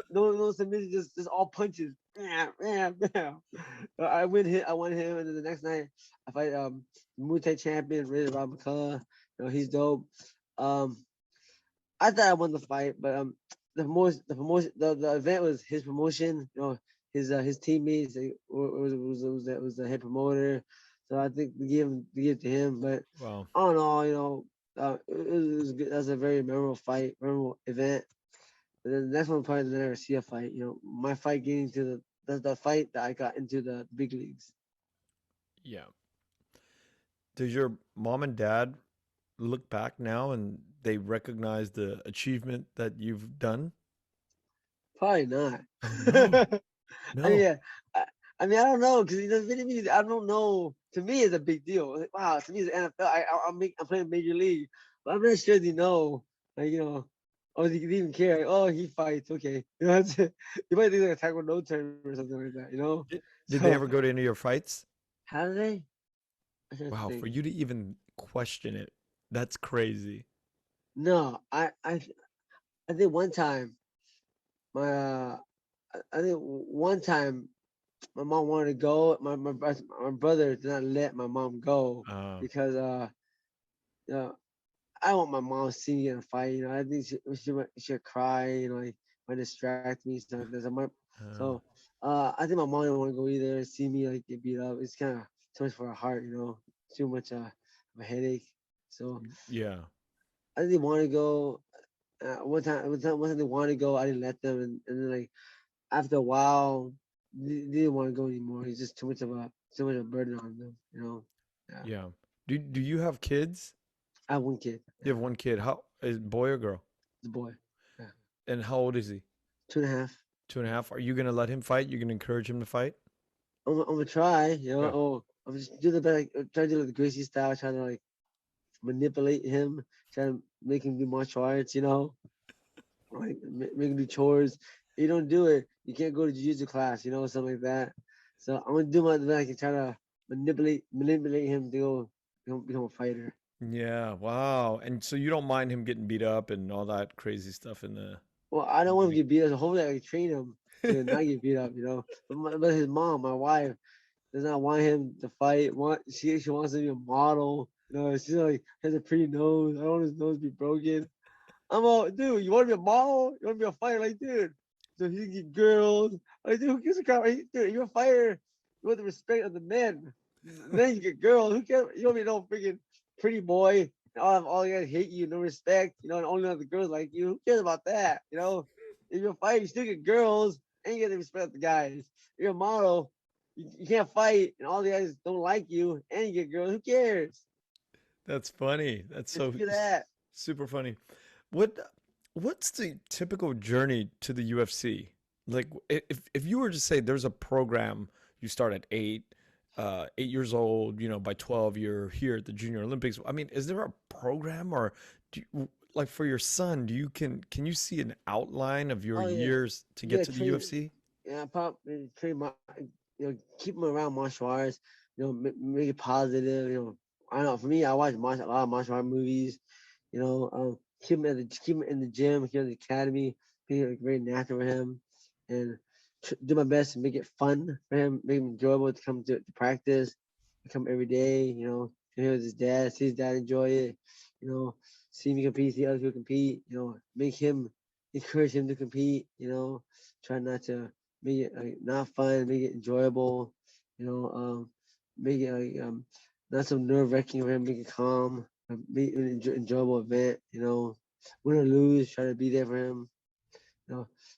No submission, just all punches. Bam. I won him, and then the next night I fight Muay Thai champion Ray Rob McCullough. You know, he's dope. I thought I won the fight, but the event was his promotion. You know, his teammates was the head promoter. So I think we give it to him. But Wow. all in all, you know, it was good. That was a very memorable fight, memorable event. And then the next one probably the never see a fight. You know, my fight getting to the fight that I got into the big leagues. Yeah. Does your mom and dad look back now and they recognize the achievement that you've done? Probably not. No. I mean, No. yeah, I mean, I don't know because the Vietnamese, I don't know. To me, it's a big deal. Like, wow, to me, it's NFL. I'm playing major league, but I'm not sure they know. Like, you know, or they even care. Like, oh, he fights. Okay, you know, that's it. You might think like a taekwondo tournament or something like that. You know. Did they ever So go to any of your fights? how do they? I should Wow, for think. you to even question it, that's crazy. No, I think one time my I think one time my mom wanted to go. My brother did not let my mom go Uh, because you know, I want my mom to see me in a fight. You know, I think she'll cry. You know, like might distract me. So there's a uh, so I think my mom didn't want to go either. See me like get beat up. It's kind of too much for her heart. You know, too much of a headache. So yeah. I didn't want to go. One time they wanted to go, I didn't let them, and then like after a while, they didn't want to go anymore. It's just too much of a burden on them. You know. Yeah. Yeah. Do you have kids? I have one kid. You have one kid. How is it boy or girl? The boy. Yeah. And how old is he? 2.5. 2.5. Are you gonna let him fight? You're gonna encourage him to fight? I'm gonna try, you know. Yeah. Oh, I'm just do the better. Try to do like the Gracie style. Try to like manipulate him. Try to make him do martial arts. You know, like make him do chores. If you don't do it, you can't go to jiu-jitsu class. You know, something like that. So I'm gonna do my best. I can try to manipulate him to go become a fighter. Yeah, wow. And so you don't mind him getting beat up and all that crazy stuff in the Well, I don't want him to beginning. get beat up. So hopefully, I can train him to not get beat up. But his mom, my wife, does not want him to fight. She wants him to be a model. She's like has a pretty nose. I don't want his nose to be broken. I'm all, dude, you want to be a model? You want to be a fighter? Like, dude, so he can get girls. Like, dude, who gives a crap? Like, dude, you're a fighter. You want the respect of the men. Then you get girls. Who cares? You don't be no freaking pretty boy. All the guys hate you, no respect. And only other girls like you. Who cares about that? If you're a fighter, you still get girls and you get the respect of the guys. If you're a model, you can't fight, and all the guys don't like you, and you get girls. Who cares? That's funny. That's Just so look at that. super funny. What what's the typical journey to the UFC? Like if you were to say there's a program you start at 8 years old, by 12 you're here at the Junior Olympics. I mean, is there a program or like for your son, can you see an outline of your Oh yeah, years to you get gotta to the train. UFC? Yeah, train keep them around martial arts. Make it positive. I don't know. For me, I watch a lot of martial art movies. Keep him in the gym, keep him in the academy, be like, very natural for him, and do my best to make it fun for him, make him enjoyable to come to practice, to come every day. Here with his dad, see his dad enjoy it. You know, see me compete, see other people compete. Make him encourage him to compete. Try not to make it not fun, make it enjoyable. Make it not so nerve wracking for him, make it calm, make it an enjoyable event. Win or lose, try to be there for him.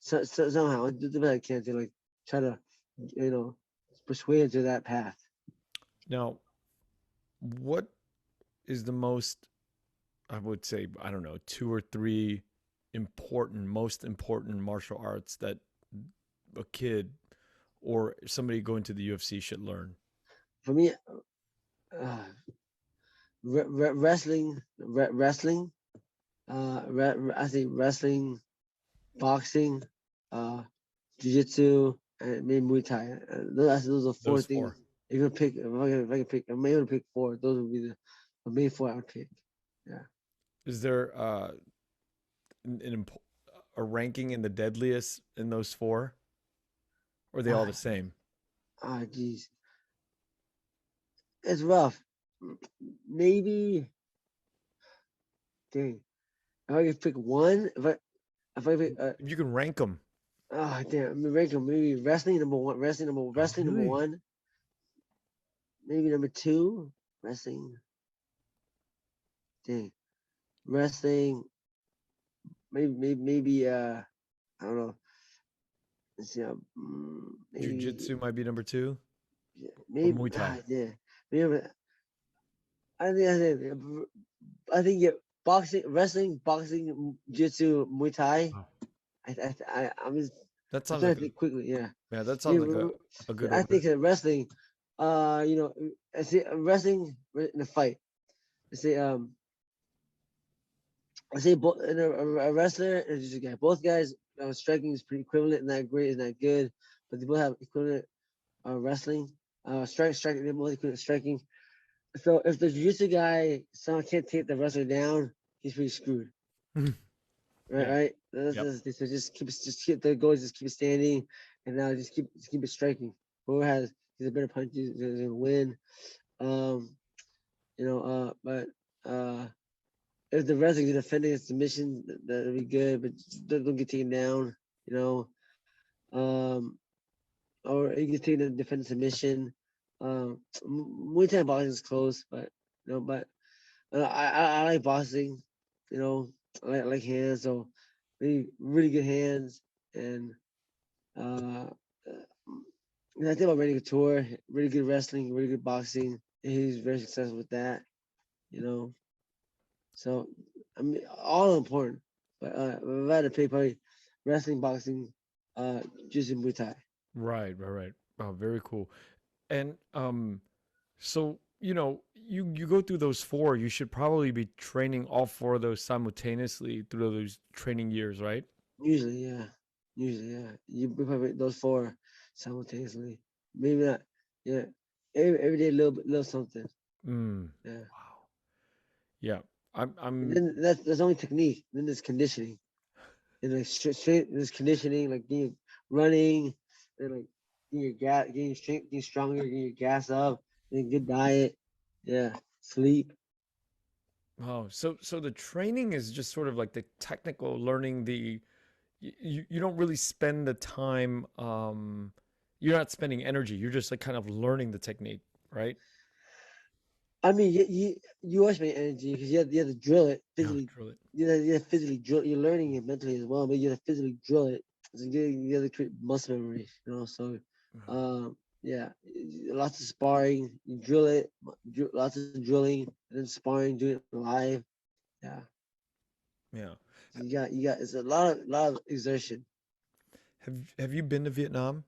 Somehow do the best I can to like try to you know persuade him to that path. Now, what is the most, I would say, I don't know, two or three most important martial arts that a kid or somebody going to the UFC should learn? For me, uh, wrestling. I say wrestling, boxing, uh, jiu-jitsu, and maybe Muay Thai. Those are four Those things. four. If you pick, if I can pick, I'm able to pick four. Those would be the main four I would pick. Yeah. Is there a ranking in the deadliest in those four? Or are they all Ah, the same? geez, it's rough. Maybe, dang. If I could pick one, if I pick, If you can rank them. damn, I mean, rank 'em. Maybe wrestling number one, Oh, wrestling number really? one. Maybe number two, wrestling. Dang, wrestling. Maybe. I don't know. Let's see. Maybe. Jiu-Jitsu might be number two, Yeah, or maybe. Muay Thai. Yeah. Maybe. I think yeah. Boxing, wrestling, boxing, jiu-jitsu, Muay Thai. Wow. That I'm sounds trying like to think quickly. Yeah. yeah, that sounds Maybe, like a good I think order. wrestling. I say wrestling in a fight. I say a wrestler and just a guy. Both guys striking is pretty equivalent, not great, is not good, but they both have equivalent wrestling. Striking, they both equivalent striking. So if the jiu-jitsu guy someone can't take the wrestler down, he's pretty screwed. Right, Yeah. right. Yep. So just keep the goal, just keep it standing, and now just keep it striking. Whoever he's a better puncher is gonna win. Um, but uh, if the wrestling is defending a submission, that'll be good, but don't get taken down. You know, um, or you can take the defend submission. Muay Thai boxing is close, but but I like boxing. You know, I like hands, so really good hands, and uh, and I think about Randy Couture, really good wrestling, really good boxing, and he's very successful with that. You know, so I mean, all important, but if I had to pick, probably wrestling, boxing, jiu-jitsu, Muay Thai. Right, right, right. Oh, very cool. And so you go through those four. You should probably be training all four of those simultaneously through those training years, right? Usually, yeah. You probably those four simultaneously. maybe not. Yeah, every day a little something. Mm. Yeah, Wow. Yeah. I'm and I'm then that's only technique. Then there's conditioning, and like straight there's conditioning, like getting running, and like getting your gas, getting your strength, getting stronger, getting your gas up, and good diet. Yeah, sleep. Oh, so the training is just sort of like the technical learning you don't really spend the time you're not spending energy. You're just like kind of learning the technique, right? I mean, you always make energy because you have to drill it Yeah, physically. drill it. You have to physically drill. You're learning it mentally as well, but you have to physically drill it. So you have to create muscle memory. So, Mhm. um, yeah, lots of sparring. You drill it, lots of drilling, and then sparring, doing it live. Yeah, Yeah. you got. It's a lot of exertion. Have you been to Vietnam?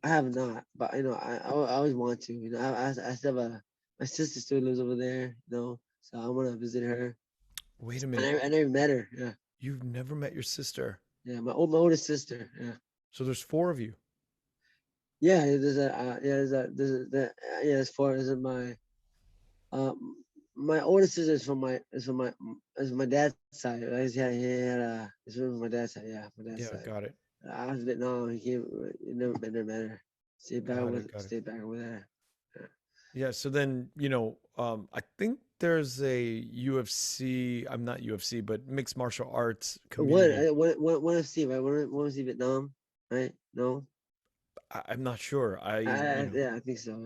I have not, but I always want to. I still have my sister still lives over there. So I want to visit her. Wait a I minute. never met her. Yeah. You've never met your sister. Yeah, my oldest sister. Yeah, So there's four of you. yeah. There's four. This is my oldest sister is my dad's side. Right? It's from my dad's side. Yeah, my dad's Yeah, side. got it. I was in Vietnam. He came. He never met her. Got it. Got it. Stayed back with her. Yeah. Yeah, so then, I think there's a UFC, I'm not UFC, but mixed martial arts What? community. Want to see right? Want to see Vietnam? Right? No. I'm not sure. Yeah, I think so.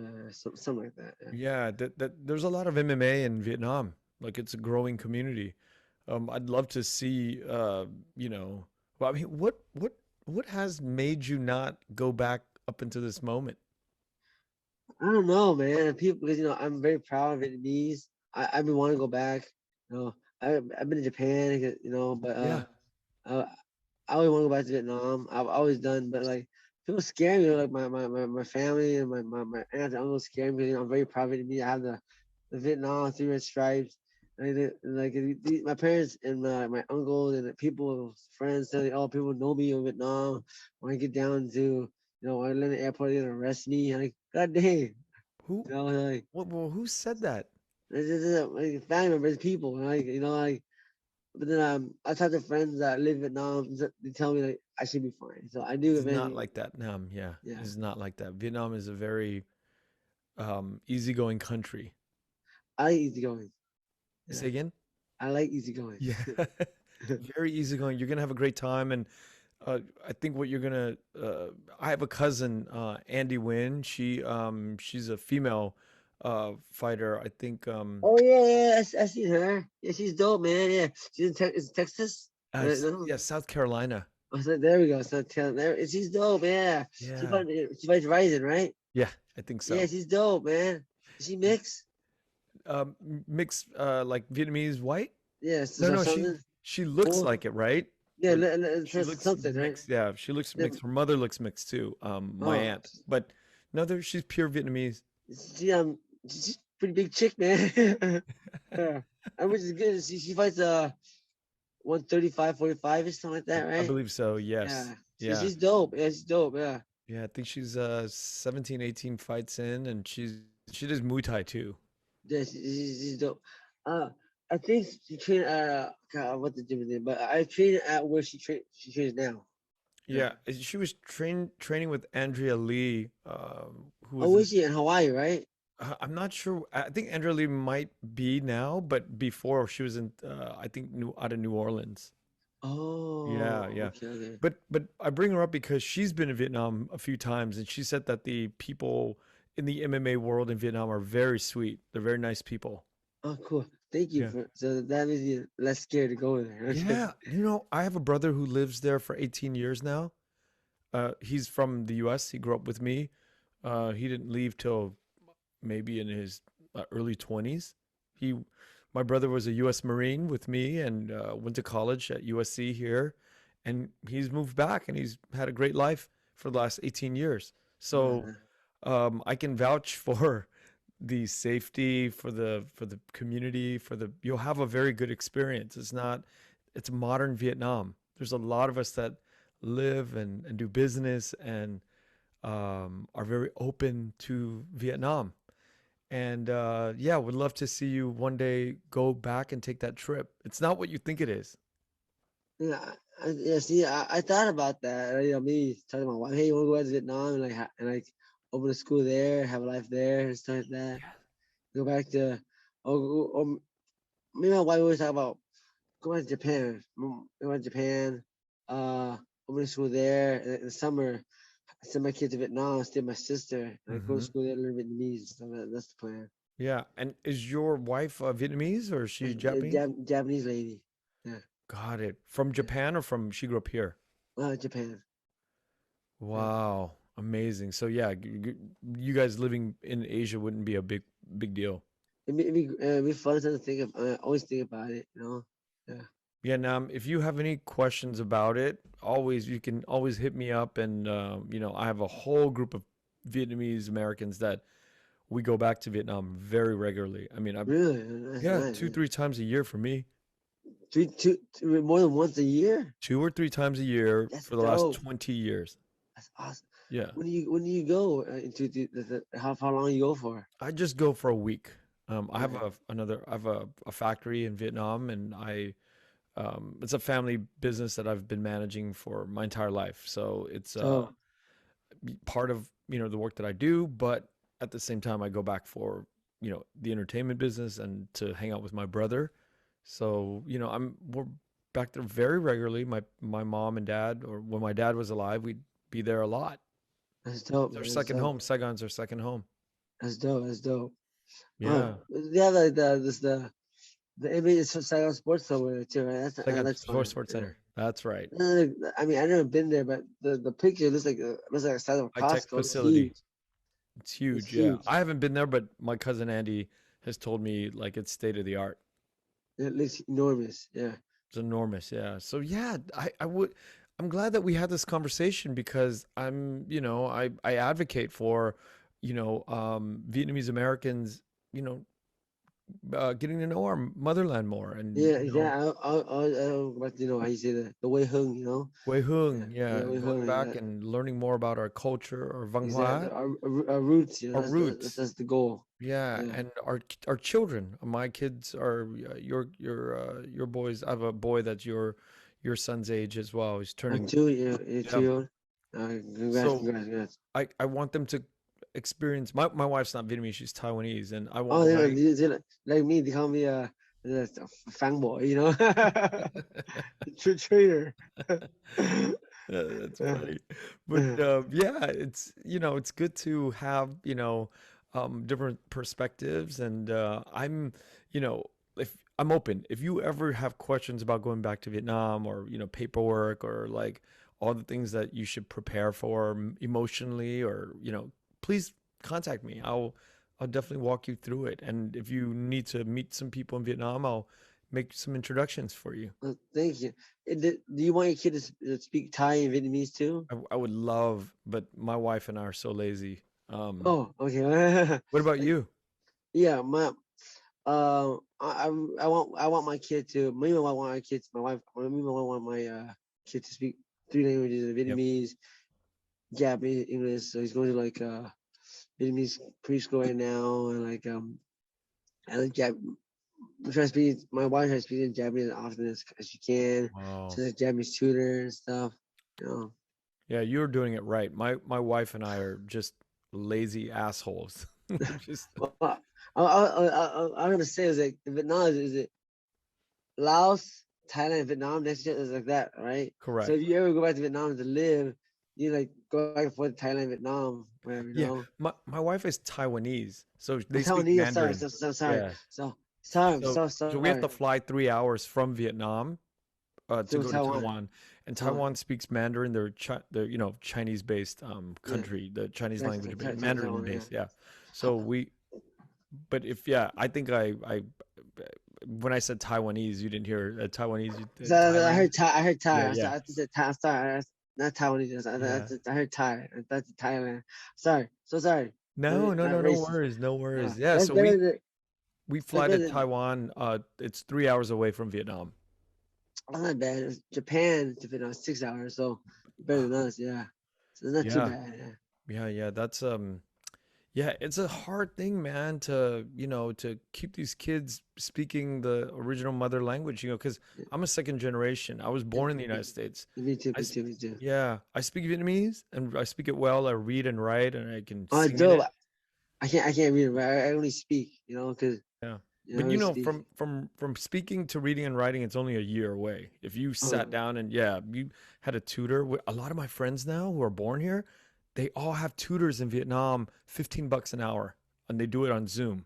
Something like that. Yeah. Yeah, that there's a lot of MMA in Vietnam. Like it's a growing community. I'd love to see, well, I mean, what has made you not go back up into this moment? I don't know, man. People, because I'm very proud of Vietnamese. I've been wanting to go back. I've been to Japan, but Yeah, I I always want to go back to Vietnam. I've always done, but like people scare me. Like my family and my aunts and uncles scare me. I'm very proud of Vietnamese. I have the Vietnam 3 red stripes. My parents and my uncles and the people, friends, tell me, oh, people know me in Vietnam. When I get down to, when I land at the airport, they're gonna arrest me. I'm like, God dang, who, like who said that? like family members, people, like. But then I talk to friends that live in Vietnam. They tell me like I should be fine. So I do It's not eventually. like that. No, yeah, Yeah, it's not like that. Vietnam is a very easygoing country. I like easygoing. Say Yeah, again? I like easygoing. Yeah. Very easygoing. You're gonna have a great time, and I think what you're gonna. I have a cousin, Andy Wynn. She's a female fighter. I think Oh yeah, I seen her. Yeah, she's dope, man. Yeah, she's is Texas. No, yeah, South Carolina. I said there we go. So there, she's dope. Yeah, Yeah, she fights Rising, right? yeah, I think Yeah, so. she's dope, man. Is she mixed? Mixed like Vietnamese white. Yeah, No, so no, something. she looks Cool. like it, right? Yeah, Or she so looks something, right? mixed. Yeah, she looks Yeah, mixed. Her mother looks mixed too. My oh, aunt, but no, she's pure Vietnamese. she she's a pretty big chick, man. Yeah. Which is good. She fights 135, 45 or something like that, I right? believe so. Yes. Yeah. Yeah. She's dope. Yeah, she's dope. Yeah. Yeah, I think she's 17, 18 fights in, and she does Muay Thai too. Yeah, she's dope. Uh I think she trained at God, what the gym is in, but I trained at where she trains now. Yeah. Yeah, she was training with Andrea Lee, who Oh, was where's she in Hawaii, right? I'm not sure. I think Andrea Lee might be now, but before she was in I think out of New Orleans. Yeah, Oh, yeah. okay. But I bring her up because she's been in Vietnam a few times, and she said that the people in the MMA world in Vietnam are very sweet. They're very nice people. Oh, cool. Thank you Yeah. for so that means you're less scared to go there. Yeah, I have a brother who lives there for 18 years now. He's from the US. He grew up with me. He didn't leave till maybe in his early 20s. He My brother was a US Marine with me and went to college at USC here, and he's moved back and he's had a great life for the last 18 years. So Uh, I can vouch for the safety, for the community, you'll have a very good experience. It's modern Vietnam. There's a lot of us that live and do business, and are very open to Vietnam. And yeah, would love to see you one day go back and take that trip. It's not what you think it is. Yeah, yeah. See, I thought about that. You know, me talking to my wife, hey, you want to go out to Vietnam and like open a school there, have a life there, and stuff like that. Yeah. Go back to, or me and my wife always talk about go back to Japan. Go back to Japan, uh, open a school there. And in the summer, I send my kids to Vietnam, stay with my sister, and I go to Hmm. school there, learn Vietnamese. So that's the plan. Yeah. And is your wife Vietnamese or is she Japanese? Japanese lady. Yeah, Got it. From yeah. Japan or from she grew up here? Japan. Yeah. Wow. Amazing. So yeah, you guys living in Asia wouldn't be a big deal. It'd be fun to think of. I always think about it, you know. Yeah. Yeah, Nam, if you have any questions about it, always you can always hit me up and I have a whole group of Vietnamese Americans that we go back to Vietnam very regularly. I mean, I'm Really? That's yeah, nice. two, Yeah. 3 times a year for me. More than once a year? 2 or 3 times a year That's for the last dope. 20 years. That's awesome. Yeah. When do you go into how long you go for? I just go for a week. I have Okay. a factory in Vietnam and it's a family business that I've been managing for my entire life. So it's So part of the work that I do, but at the same time I go back for the entertainment business and to hang out with my brother. So we're back there very regularly. My mom and dad, or when my dad was alive, we'd be there a lot. that's dope, It's our man. That's second dope. home. Saigon's our second home. That's dope. That's dope. Yeah, They have like the NBA is Saigon Sports somewhere too, right? Saigon That's fun. Sports Yeah. Center. That's right. I mean, I've never been there, but the picture looks like a size of a High tech Costco. It's facility. huge. It's It's huge. Yeah, huge. I haven't been there, but my cousin Andy has told me like it's state of the art. It looks enormous. Yeah. It's enormous, yeah. So yeah, I'm glad that we had this conversation because I advocate for, Vietnamese Americans, you know, getting to know our motherland more and, Yeah, yeah. But you know how you say the way hung, you know? Wei Yeah, Hung, yeah, yeah, way going hung. back and learning more about our culture, our văn Exactly. hóa, Our roots, you know, our roots. that's the goal. Yeah, Yeah. and our children. My kids are your boys. I have a boy that's your son's age as well. He's turning Two, yeah, yeah, yeah. 2 year old. So Congrats. I want them to experience. My wife's not Vietnamese; she's Taiwanese, and I Oh, want my they like me, they call me a fanboy, you know? Trainer. That's Yeah. funny. But yeah, it's good to have different perspectives, and you know if I'm open. If you ever have questions about going back to Vietnam or paperwork or like all the things that you should prepare for emotionally or please contact me. I'll definitely walk you through it. And if you need to meet some people in Vietnam, I'll make some introductions for you. Well, thank you. Do you want your kid to speak Thai and Vietnamese too? I would love, but my wife and I are so lazy. Oh, okay. What about Like, you? yeah, I want my kid to. Me and my wife want our kids. My wife, me and my wife want my kid to speak 3 languages: Yep. Vietnamese, Japanese, English. So he's going to like Vietnamese preschool right now, and like I like I'm trying to speak. My wife tries to speak in Japanese as often as she can. Wow. She's a Japanese tutor and stuff. You know. Yeah, you're doing it right. My wife and I are just lazy assholes. We're just Well, I'm gonna say is like Vietnam is it Laos, Thailand, Vietnam. Next year is like that, right? So correct. if you ever go back to Vietnam to live, you like go back and forth to Thailand, Vietnam, wherever you Yeah, know. my wife is Taiwanese, so I'm they speak Taiwanese. Sorry, Mandarin. sorry. Yeah. So sorry. I'm So so so we have sorry. to fly 3 hours from Vietnam to To go to Taiwan. Taiwan, and Taiwan. Taiwan speaks Mandarin. They're Chinese based Yeah. country, the Chinese That's language based Mandarin Taiwan. Yeah. based. Yeah. How, So but if I think I when I said Taiwanese, you didn't hear Taiwanese, so I Thailand. heard Thai. I heard Yeah, Thai. yeah, I thought said Thai. Sorry, not Taiwanese. yeah. I heard Thai. That's Thailand. Sorry. So sorry. No, no, Not no, no racist. worries, no Yeah. worries. Yeah, That's so better than. we That's fly to better than. Taiwan. It's 3 hours away from Vietnam. That's not bad. Japan to fit on 6 hours, so better than us. Yeah. So it's not too Yeah. bad. Yeah. Yeah. That's yeah, it's a hard thing, man, to, to keep these kids speaking the original mother language, because I'm a second generation. I was Yeah, born in the United States. me too, I, me s- too, me too. yeah, I speak Vietnamese and I speak it well. I read and write and I can Oh, sing in dope. it. I can't read it, but I only speak, because Yeah. I But only speak. from speaking to reading and writing, it's only a year away. If you sat Oh, down and yeah, you had a tutor. A lot of my friends now who are born here, they all have tutors in Vietnam, $15 an hour, and they do it on Zoom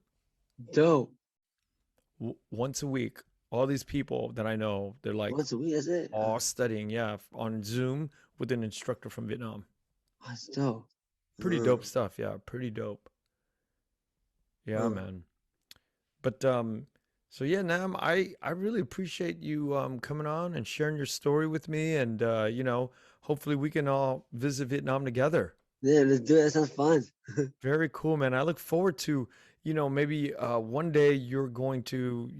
dope. once a week. All these people that I know, they're like Once a week, that's it. all studying, yeah, on Zoom with an instructor from Vietnam. That's dope. Pretty Uh, dope stuff, yeah, pretty dope. Yeah, uh. man. But so yeah, Nam, I really appreciate you coming on and sharing your story with me, and hopefully we can all visit Vietnam together. Yeah, let's do it. That sounds fun. Very cool, man. I look forward to, maybe one day you're going to,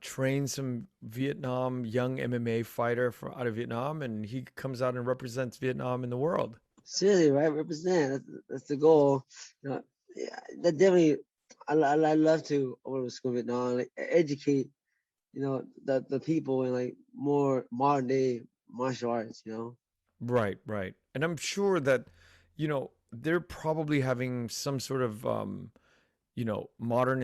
train some Vietnam young MMA fighter from out of Vietnam, and he comes out and represents Vietnam in the world. Seriously, right? Represent. That's the goal. Yeah, that definitely. I love to go to school in Vietnam, like educate, the people in like more modern day martial arts. Right, right. And I'm sure that, they're probably having some sort of modern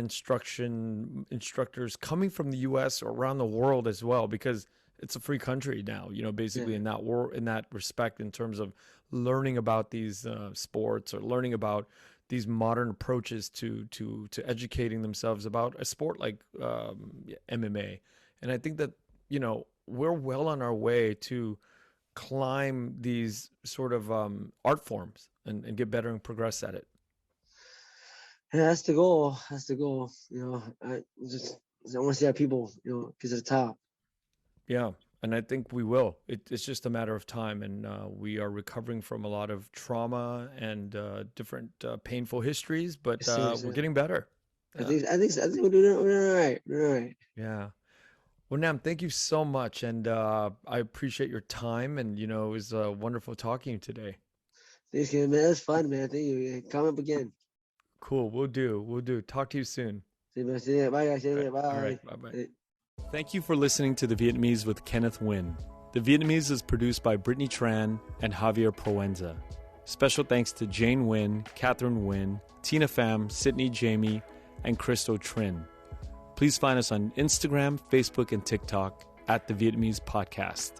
instructors coming from the US or around the world as well, because it's a free country now, basically Yeah. in that respect, in terms of learning about these sports, or learning about these modern approaches to educating themselves about a sport like MMA. And I think that, we're well on our way to climb these sort of art forms, and get better and progress at it. Yeah, that's the goal. That's the goal. I want to see our people, get to the top. Yeah, and I think we will. It's just a matter of time, and we are recovering from a lot of trauma and different painful histories, but we're Seriously. getting better. I Yeah, think I think I think we're doing all right. We're doing all right. yeah. Well, Nam, thank you so much, and I appreciate your time, and it was wonderful talking to you today. Thanks, man. That's fun, man. Thank you. Yeah, come up again. Cool, we'll do. We'll do. Talk to you soon. See you, man. See you. Bye, guys. See you All right, later. all Bye. right. Bye bye. Hey. Thank you for listening to The Vietnamese with Kenneth Nguyen. The Vietnamese is produced by Brittany Tran and Javier Proenza. Special thanks to Jane Nguyen, Catherine Nguyen, Tina Pham, Sydney Jamie, and Crystal Trin. Please find us on Instagram, Facebook, and TikTok at The Vietnamese Podcast.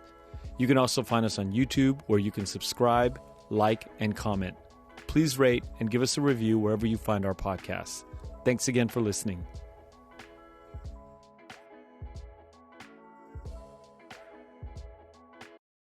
You can also find us on YouTube, where you can subscribe, like, and comment. Please rate and give us a review wherever you find our podcasts. Thanks again for listening.